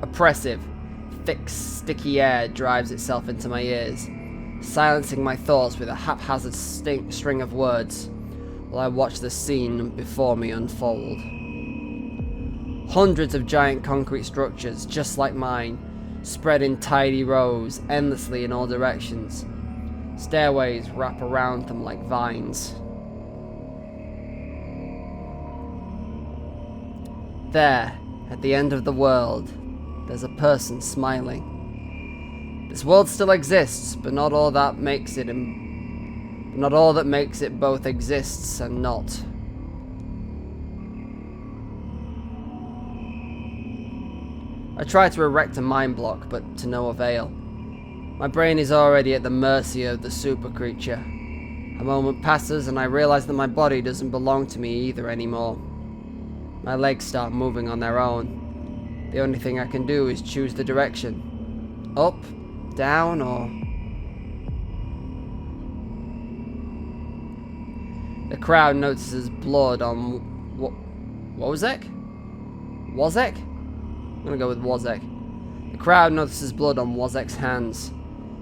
Oppressive, thick, sticky air drives itself into my ears, silencing my thoughts with a haphazard string of words, while I watch the scene before me unfold. Hundreds of giant concrete structures, just like mine, spread in tidy rows, endlessly in all directions. Stairways wrap around them like vines. There, at the end of the world, there's a person smiling. This world still exists, but not all that makes it both exists and not. I try to erect a mind block, but to no avail. My brain is already at the mercy of the super creature. A moment passes and I realize that my body doesn't belong to me either anymore. My legs start moving on their own. The only thing I can do is choose the direction. Up, down, or... The crowd notices blood on... What was that? Wozek? I'm gonna go with Wozek. The crowd notices blood on Wozek's hands.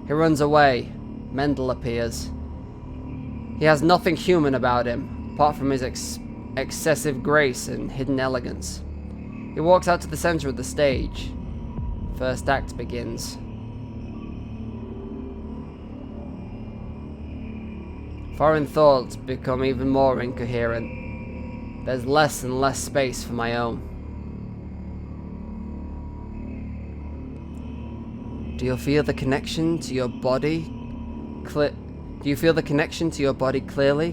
He runs away. Mendel appears. He has nothing human about him, apart from his excessive grace and hidden elegance. He walks out to the center of the stage. First act begins. Foreign thoughts become even more incoherent. There's less and less space for my own. Do you feel the connection to your body? Do you feel the connection to your body clearly?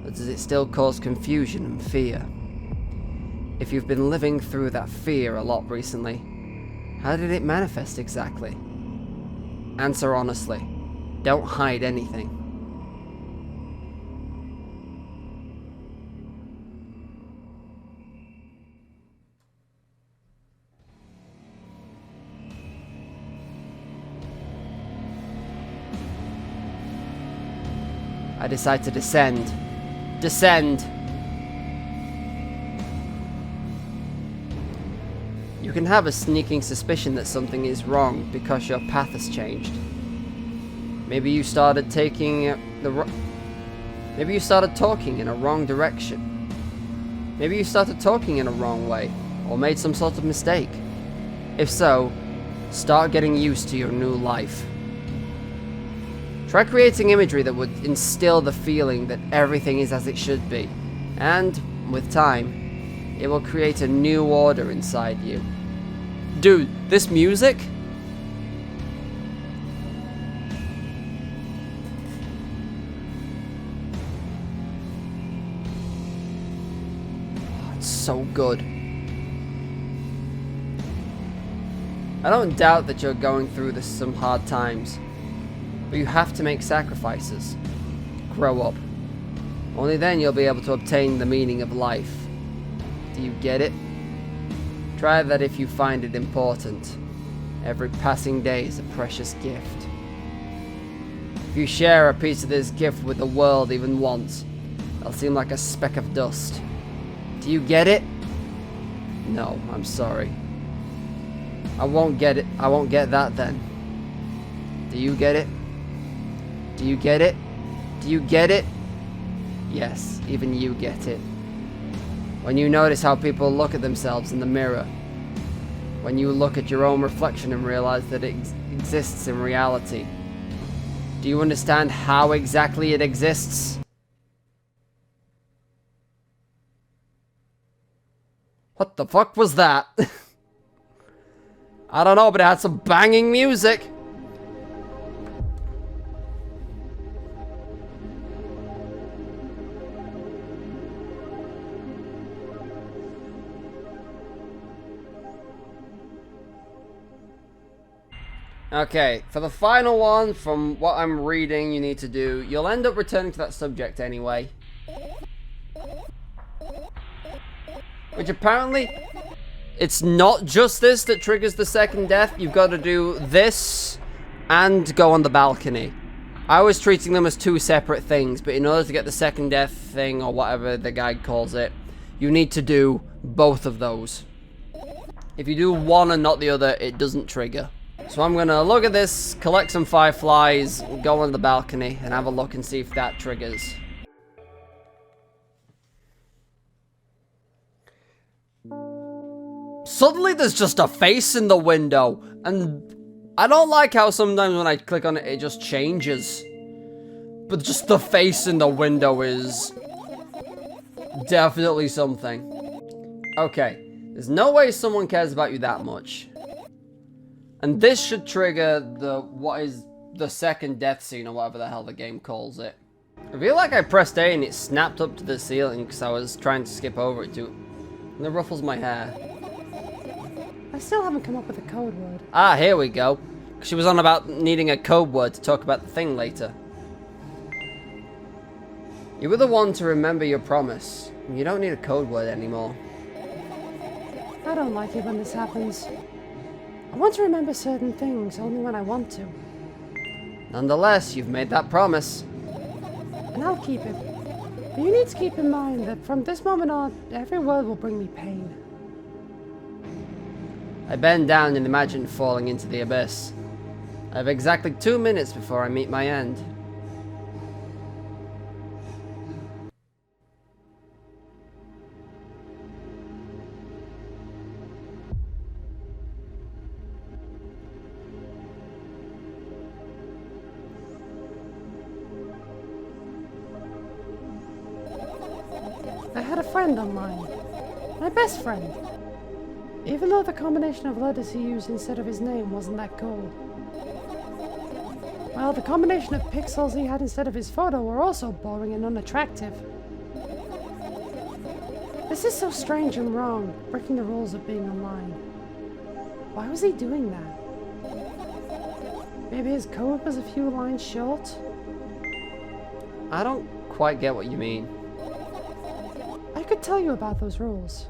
Or does it still cause confusion and fear? If you've been living through that fear a lot recently, how did it manifest exactly? Answer honestly. Don't hide anything. I decide to descend. Descend! You can have a sneaking suspicion that something is wrong because your path has changed. Maybe you started talking in a wrong direction. Maybe you started talking in a wrong way, or made some sort of mistake. If so, start getting used to your new life. Try creating imagery that would instill the feeling that everything is as it should be, and, with time, it will create a new order inside you. Dude, this music? Oh, it's so good. I don't doubt that you're going through some hard times. But you have to make sacrifices. Grow up. Only then you'll be able to obtain the meaning of life. Do you get it? Try that if you find it important. Every passing day is a precious gift. If you share a piece of this gift with the world even once, it'll seem like a speck of dust. Do you get it? No, I'm sorry. I won't get it. I won't get that then. Do you get it? Do you get it? Do you get it? Yes, even you get it. When you notice how people look at themselves in the mirror. When you look at your own reflection and realize that it exists in reality. Do you understand how exactly it exists? What the fuck was that? I don't know, but it had some banging music. Okay, for the final one, from what I'm reading you need to do, you'll end up returning to that subject anyway. Which apparently, it's not just this that triggers the second death. You've got to do this and go on the balcony. I was treating them as two separate things, but in order to get the second death thing, or whatever the guide calls it, you need to do both of those. If you do one and not the other, it doesn't trigger. So I'm gonna look at this, collect some fireflies, go on the balcony, and have a look and see if that triggers. Suddenly there's just a face in the window, and I don't like how sometimes when I click on it, it just changes. But just the face in the window is definitely something. Okay, there's no way someone cares about you that much. And this should trigger what is the second death scene, or whatever the hell the game calls it. I feel like I pressed A and it snapped up to the ceiling because I was trying to skip over it too. And it ruffles my hair. I still haven't come up with a code word. Ah, here we go. She was on about needing a code word to talk about the thing later. You were the one to remember your promise. You don't need a code word anymore. I don't like it when this happens. I want to remember certain things only when I want to. Nonetheless, you've made that promise. And I'll keep it. But you need to keep in mind that from this moment on, every word will bring me pain. I bend down and imagine falling into the abyss. I have exactly 2 minutes before I meet my end. I had a friend online. My best friend. Even though the combination of letters he used instead of his name wasn't that cool. Well, the combination of pixels he had instead of his photo were also boring and unattractive. This is so strange and wrong, breaking the rules of being online. Why was he doing that? Maybe his code was a few lines short? I don't quite get what you mean. I could tell you about those rules.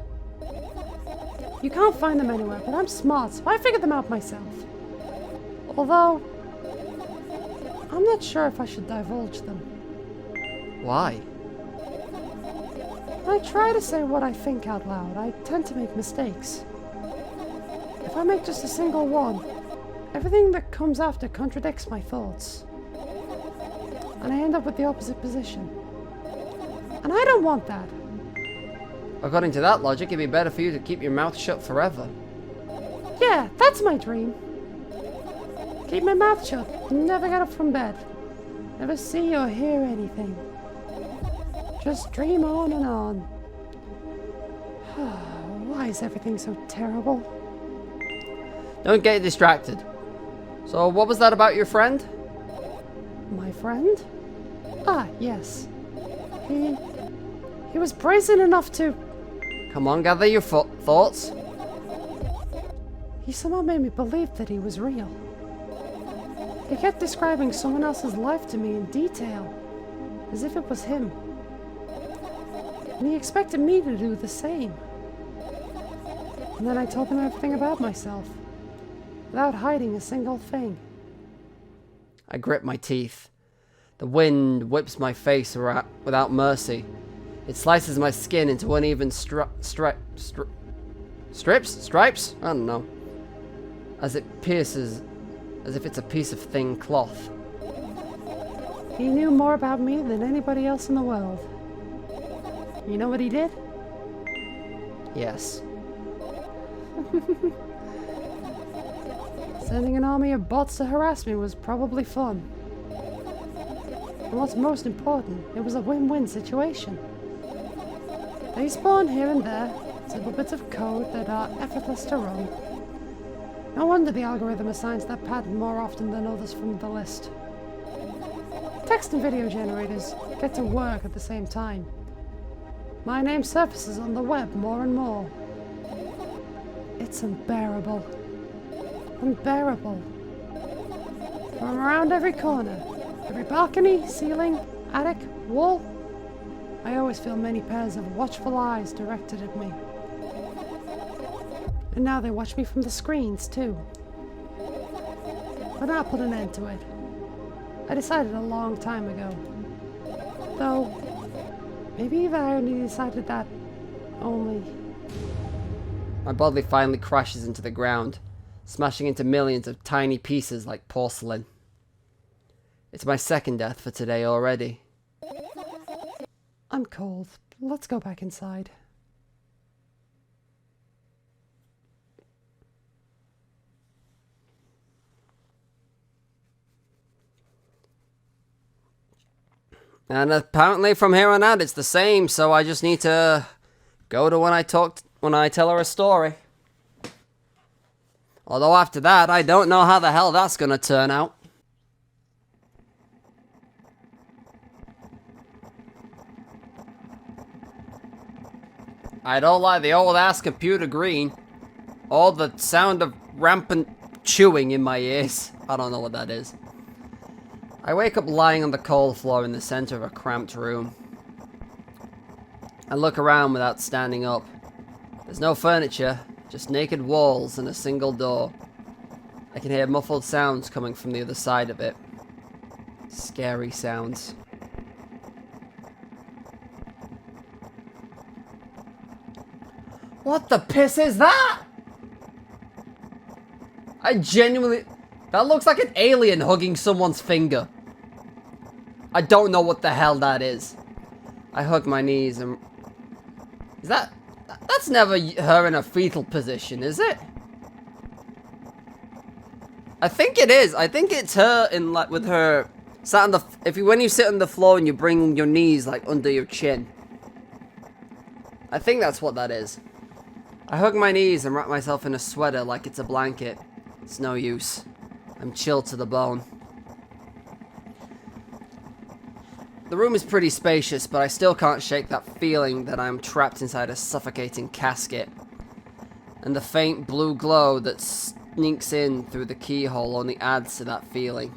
You can't find them anywhere, but I'm smart, so I figured them out myself. Although, I'm not sure if I should divulge them. Why? When I try to say what I think out loud, I tend to make mistakes. If I make just a single one, everything that comes after contradicts my thoughts. And I end up with the opposite position. And I don't want that. According to that logic, it'd be better for you to keep your mouth shut forever. Yeah, that's my dream. Keep my mouth shut, never get up from bed. Never see or hear anything. Just dream on and on. Why is everything so terrible? Don't get distracted. So, what was that about your friend? My friend? Ah, yes. He was brazen enough to... Come on, gather your thoughts. He somehow made me believe that he was real. He kept describing someone else's life to me in detail, as if it was him. And he expected me to do the same. And then I told him everything about myself, without hiding a single thing. I grip my teeth. The wind whips my face without mercy. It slices my skin into uneven stripes? I don't know. As it pierces, as if it's a piece of thin cloth. He knew more about me than anybody else in the world. You know what he did? Yes. Sending an army of bots to harass me was probably fun. And what's most important, it was a win-win situation. They spawn here and there, simple bits of code that are effortless to run. No wonder the algorithm assigns that pattern more often than others from the list. Text and video generators get to work at the same time. My name surfaces on the web more and more. It's unbearable. Unbearable. From around every corner, every balcony, ceiling, attic, wall, I always feel many pairs of watchful eyes directed at me. And now they watch me from the screens, too. But I'll put an end to it. I decided a long time ago. Though, maybe the irony decided that only... My body finally crashes into the ground, smashing into millions of tiny pieces like porcelain. It's my second death for today already. I'm cold. Let's go back inside. And apparently from here on out it's the same, so I just need to go to when I tell her a story. Although after that, I don't know how the hell that's gonna turn out. I don't like the old ass computer green. All the sound of rampant chewing in my ears. I don't know what that is. I wake up lying on the cold floor in the center of a cramped room. I look around without standing up. There's no furniture, Just naked walls and a single door. I can hear muffled sounds coming from the other side of it. Scary sounds. What the piss is that? I genuinely... That looks like an alien hugging someone's finger. I don't know what the hell that is. I hug my knees and... Is that... That's never her in a fetal position, is it? I think it is. I think it's her in like with her sat on the... When you sit on the floor and you bring your knees like under your chin. I think that's what that is. I hug my knees and wrap myself in a sweater like it's a blanket. It's no use. I'm chilled to the bone. The room is pretty spacious, but I still can't shake that feeling that I'm trapped inside a suffocating casket. And the faint blue glow that sneaks in through the keyhole only adds to that feeling.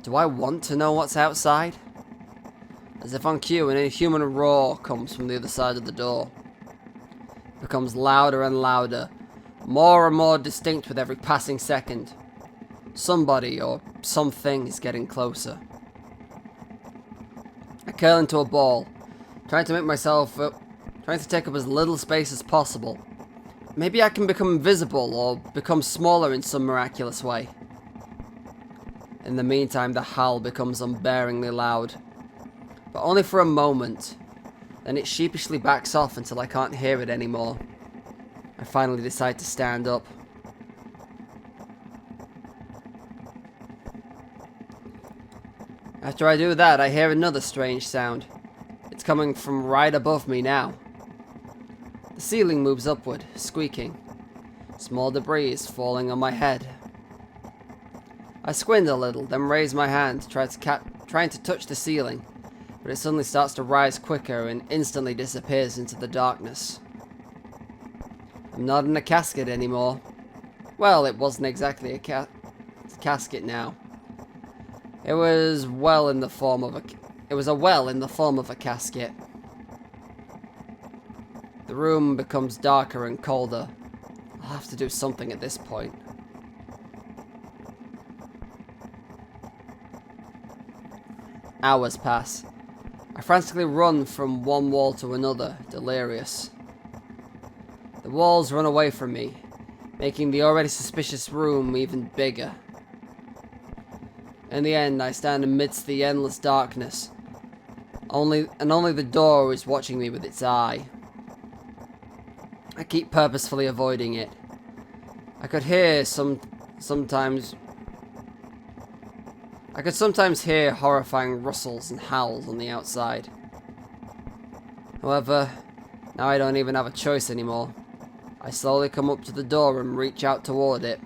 Do I want to know what's outside? As if on cue, an inhuman roar comes from the other side of the door. It becomes louder and louder, more and more distinct with every passing second. Somebody or something is getting closer. I curl into a ball, trying to make myself trying to take up as little space as possible. Maybe I can become invisible or become smaller in some miraculous way. In the meantime, the howl becomes unbearingly loud. But only for a moment. Then it sheepishly backs off until I can't hear it anymore. I finally decide to stand up. After I do that, I hear another strange sound. It's coming from right above me now. The ceiling moves upward, squeaking. Small debris is falling on my head. I squint a little, then raise my hand, trying to touch the ceiling, but it suddenly starts to rise quicker and instantly disappears into the darkness. I'm not in a casket anymore. Well, it wasn't exactly a casket now. It was a well in the form of a casket. The room becomes darker and colder. I'll have to do something at this point. Hours pass. I frantically run from one wall to another, delirious. The walls run away from me, making the already suspicious room even bigger. In the end, I stand amidst the endless darkness. Only the door is watching me with its eye. I keep purposefully avoiding it. I could sometimes hear horrifying rustles and howls on the outside. However, now I don't even have a choice anymore. I slowly come up to the door and reach out toward it.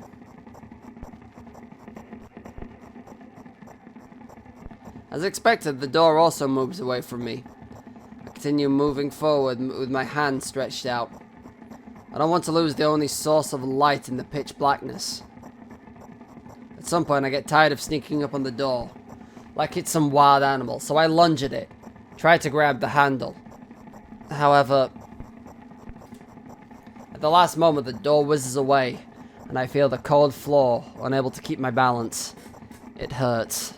As expected, the door also moves away from me. I continue moving forward with my hand stretched out. I don't want to lose the only source of light in the pitch blackness. At some point, I get tired of sneaking up on the door, like it's some wild animal, so I lunge at it, try to grab the handle. However, at the last moment, the door whizzes away, and I feel the cold floor, unable to keep my balance. It hurts.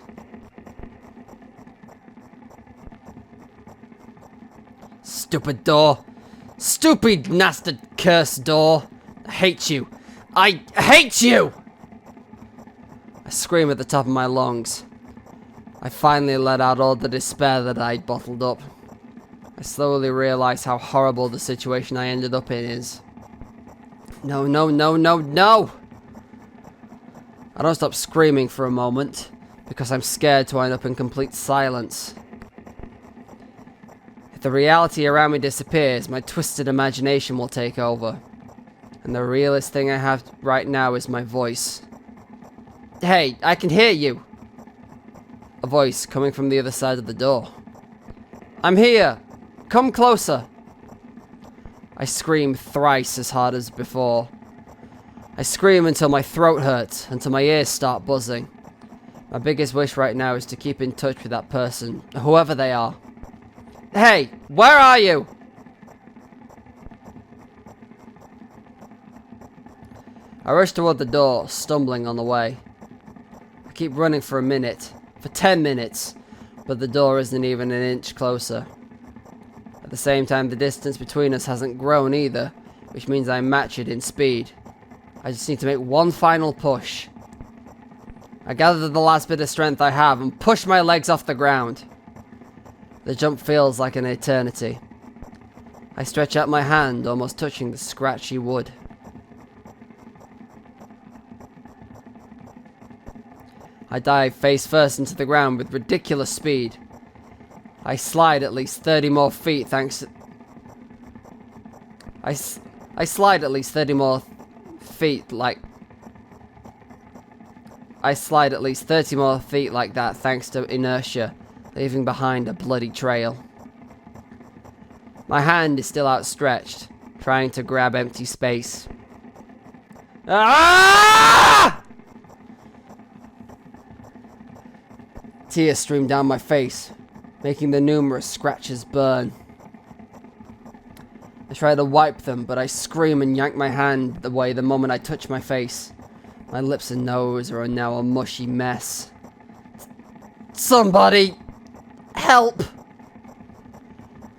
Stupid door. Stupid, nasty, cursed door. I hate you. I hate you! I scream at the top of my lungs. I finally let out all the despair that I'd bottled up. I slowly realize how horrible the situation I ended up in is. No, no, no, no, no! I don't stop screaming for a moment, because I'm scared to end up in complete silence. If the reality around me disappears, my twisted imagination will take over. And the realest thing I have right now is my voice. Hey, I can hear you! A voice coming from the other side of the door. I'm here! Come closer! I scream thrice as hard as before. I scream until my throat hurts, until my ears start buzzing. My biggest wish right now is to keep in touch with that person, whoever they are. Hey, where are you? I rush toward the door, stumbling on the way. I keep running for a minute, for 10 minutes, but the door isn't even an inch closer. At the same time, the distance between us hasn't grown either, which means I match it in speed. I just need to make one final push. I gather the last bit of strength I have and push my legs off the ground. The jump feels like an eternity. I stretch out my hand, almost touching the scratchy wood. I dive face first into the ground with ridiculous speed. I slide at least 30 more feet thanks to... I slide at least 30 more feet like... I slide at least 30 more feet like that thanks to inertia, leaving behind a bloody trail. My hand is still outstretched, trying to grab empty space. Ah! Tears stream down my face, making the numerous scratches burn. I try to wipe them, but I scream and yank my hand away the moment I touch my face. My lips and nose are now a mushy mess. Somebody! Help!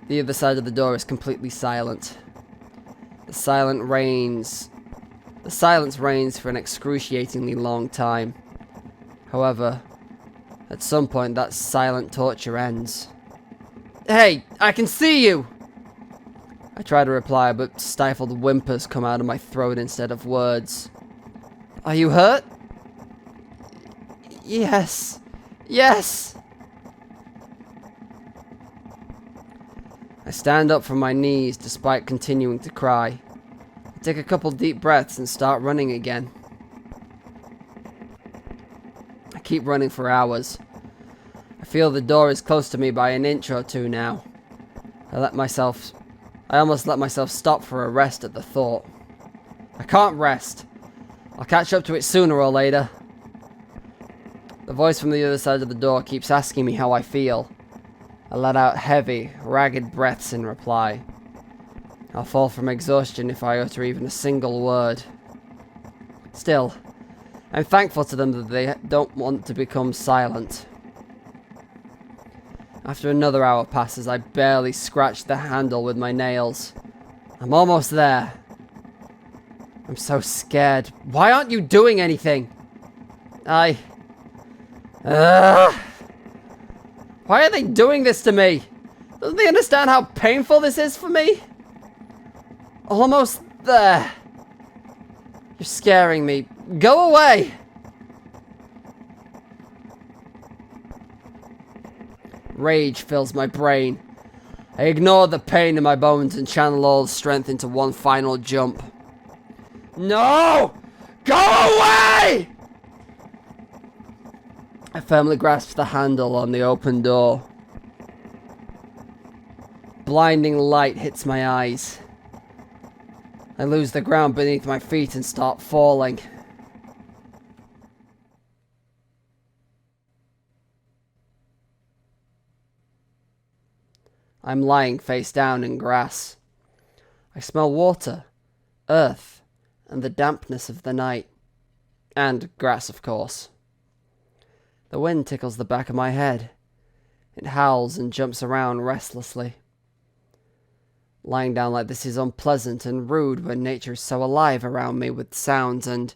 The other side of the door is completely silent. The silence reigns for an excruciatingly long time. However, at some point that silent torture ends. Hey, I can see you! I try to reply, but stifled whimpers come out of my throat instead of words. Are you hurt? Yes. Yes! I stand up from my knees despite continuing to cry. I take a couple deep breaths and start running again. I keep running for hours. I feel the door is close to me by an inch or two now. I almost let myself stop for a rest at the thought. I can't rest. I'll catch up to it sooner or later. The voice from the other side of the door keeps asking me how I feel. I let out heavy, ragged breaths in reply. I'll fall from exhaustion if I utter even a single word. Still, I'm thankful to them that they don't want to become silent. After another hour passes, I barely scratch the handle with my nails. I'm almost there. I'm so scared. Why aren't you doing anything? Why are they doing this to me? Don't they understand how painful this is for me? Almost there. You're scaring me. Go away! Rage fills my brain. I ignore the pain in my bones and channel all the strength into one final jump. No! Go away! I firmly grasp the handle on the open door. Blinding light hits my eyes. I lose the ground beneath my feet and start falling. I'm lying face down in grass. I smell water, earth, and the dampness of the night. And grass, of course. The wind tickles the back of my head. It howls and jumps around restlessly. Lying down like this is unpleasant and rude when nature is so alive around me with sounds and,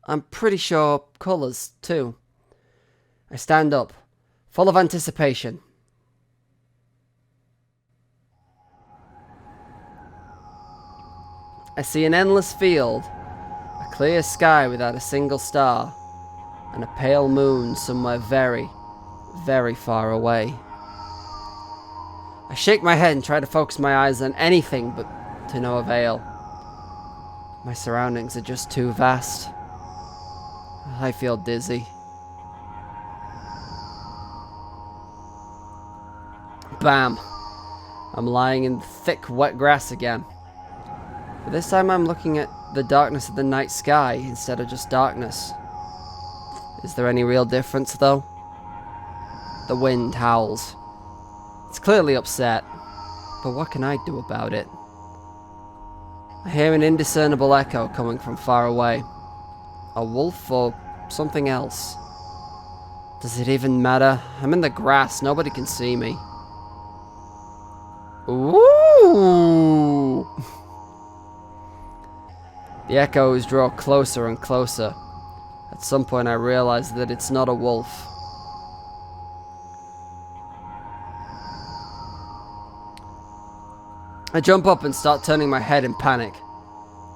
I'm pretty sure, colours too. I stand up, full of anticipation. I see an endless field, a clear sky without a single star, and a pale moon somewhere very, very far away. I shake my head and try to focus my eyes on anything, but to no avail. My surroundings are just too vast. I feel dizzy. Bam! I'm lying in thick, wet grass again. But this time I'm looking at the darkness of the night sky instead of just darkness. Is there any real difference, though? The wind howls. It's clearly upset, but what can I do about it? I hear an indiscernible echo coming from far away. A wolf or something else? Does it even matter? I'm in the grass. Nobody can see me. Ooh! The echoes draw closer and closer. At some point I realize that it's not a wolf. I jump up and start turning my head in panic.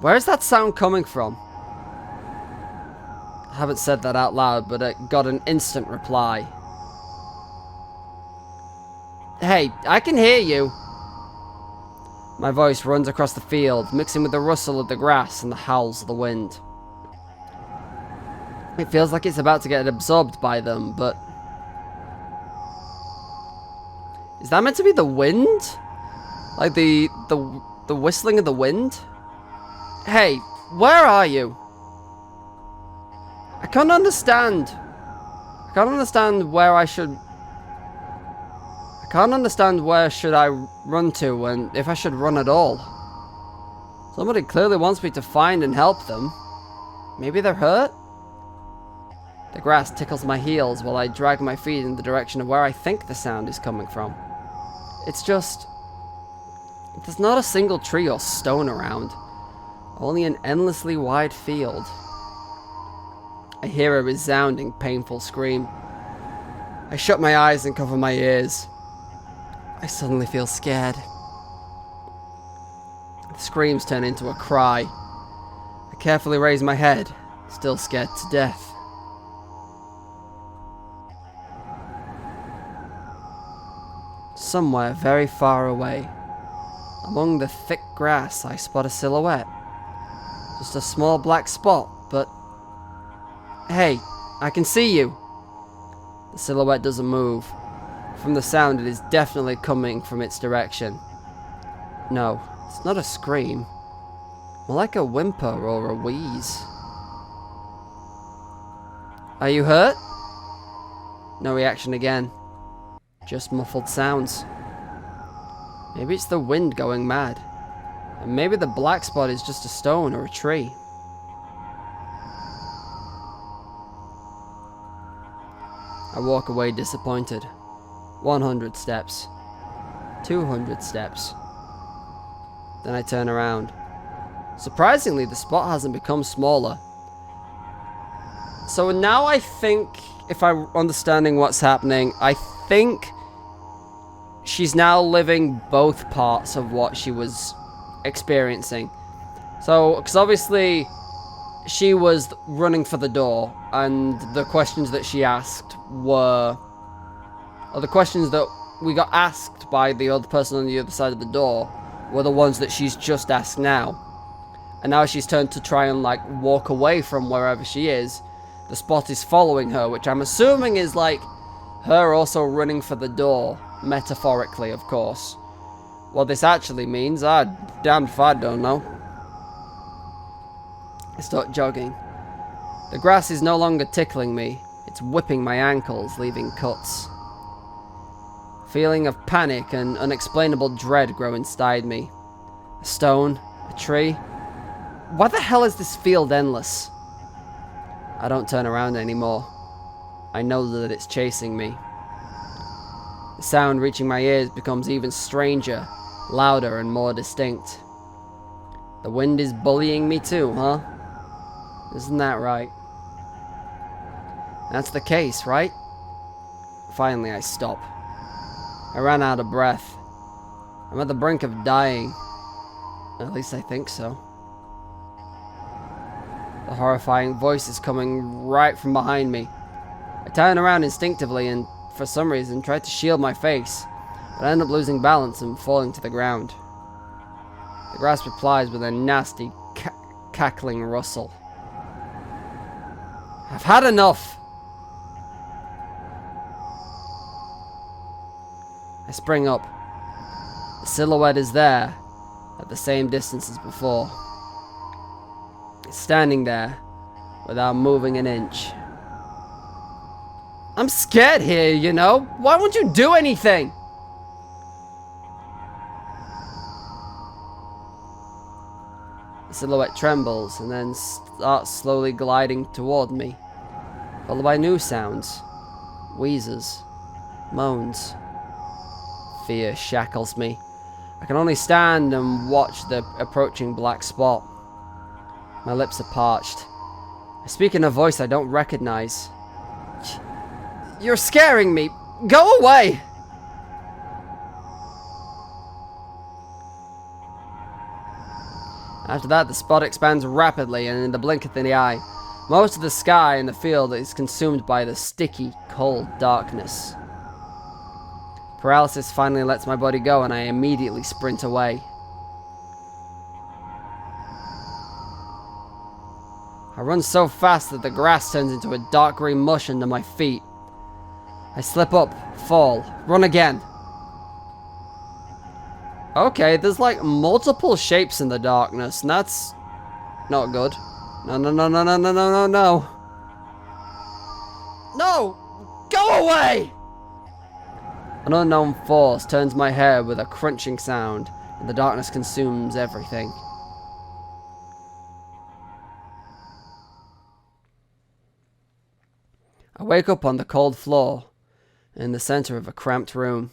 Where is that sound coming from? I haven't said that out loud, but I got an instant reply. Hey, I can hear you. My voice runs across the field, mixing with the rustle of the grass and the howls of the wind. It feels like it's about to get absorbed by them, but... Is that meant to be the wind? Like the whistling of the wind? Hey, where are you? I can't understand. I can't understand where I should... I can't understand where should I run to and if I should run at all. Somebody clearly wants me to find and help them. Maybe they're hurt? The grass tickles my heels while I drag my feet in the direction of where I think the sound is coming from. It's just... There's not a single tree or stone around. Only an endlessly wide field. I hear a resounding, painful scream. I shut my eyes and cover my ears. I suddenly feel scared. The screams turn into a cry. I carefully raise my head, still scared to death. Somewhere very far away, among the thick grass, I spot a silhouette. Just a small black spot, but... Hey, I can see you! The silhouette doesn't move. From the sound, it is definitely coming from its direction. No, it's not a scream. More like a whimper or a wheeze. Are you hurt? No reaction again. Just muffled sounds. Maybe it's the wind going mad. And maybe the black spot is just a stone or a tree. I walk away disappointed. 100 steps. 200 steps. Then I turn around. Surprisingly, the spot hasn't become smaller. So now I think, if I'm understanding what's happening, I think she's now living both parts of what she was experiencing. So, because obviously she was running for the door, and the questions that she asked were, or the questions that we got asked by the other person on the other side of the door were the ones that she's just asked now. And now she's turned to try and like walk away from wherever she is. The spot is following her, which I'm assuming is like her also running for the door, metaphorically, of course. What this actually means, damned if I don't know. I start jogging. The grass is no longer tickling me. It's whipping my ankles, leaving cuts. A feeling of panic and unexplainable dread grow inside me. A stone, a tree. Why the hell is this field endless? I don't turn around anymore. I know that it's chasing me. The sound reaching my ears becomes even stranger, louder and more distinct. The wind is bullying me too, huh? Isn't that right? That's the case, right? Finally, I stop. I ran out of breath. I'm at the brink of dying. At least I think so. The horrifying voice is coming right from behind me. I turn around instinctively and, for some reason, try to shield my face, but I end up losing balance and falling to the ground. The grass replies with a nasty, cackling rustle. I've had enough! I spring up. The silhouette is there, at the same distance as before. It's standing there, without moving an inch. I'm scared here, you know? Why won't you do anything? The silhouette trembles and then starts slowly gliding toward me, followed by new sounds, wheezes, moans. Fear shackles me. I can only stand and watch the approaching black spot. My lips are parched. I speak in a voice I don't recognize. You're scaring me! Go away! After that, the spot expands rapidly, and in the blink of the eye, most of the sky in the field is consumed by the sticky, cold darkness. Paralysis finally lets my body go, and I immediately sprint away. I run so fast that the grass turns into a dark green mush under my feet. I slip up, fall, run again. Okay, there's like multiple shapes in the darkness, and that's not good. No, no, no, no, no, no, no, no, no. No! Go away! An unknown force turns my hair with a crunching sound, and the darkness consumes everything. I wake up on the cold floor, in the center of a cramped room.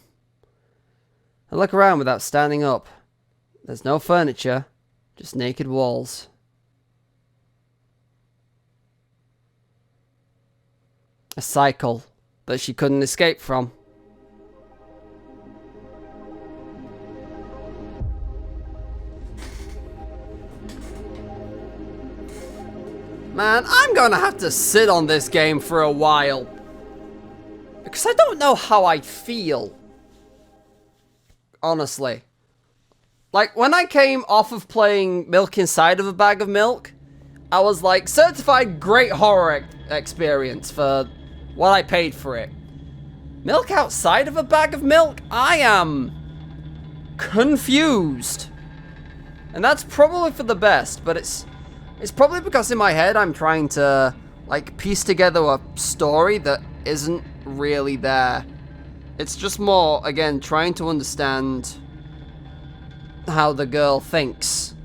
I look around without standing up. There's no furniture, just naked walls. A cycle that she couldn't escape from. Man, I'm gonna have to sit on this game for a while. Because I don't know how I feel. Honestly. Like, when I came off of playing Milk Inside of a Bag of Milk, I was like, certified great horror experience for what I paid for it. Milk Outside of a Bag of Milk? I am confused. And that's probably for the best, but it's probably because in my head I'm trying to, like, piece together a story that isn't really there. It's just more, again, trying to understand how the girl thinks.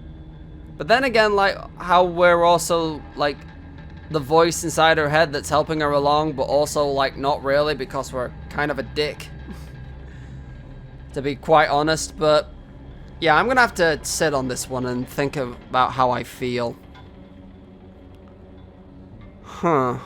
But then again, like, how we're also, like, the voice inside her head that's helping her along, but also, like, not really because we're kind of a dick. To be quite honest, but yeah, I'm gonna have to sit on this one and think about how I feel. Huh.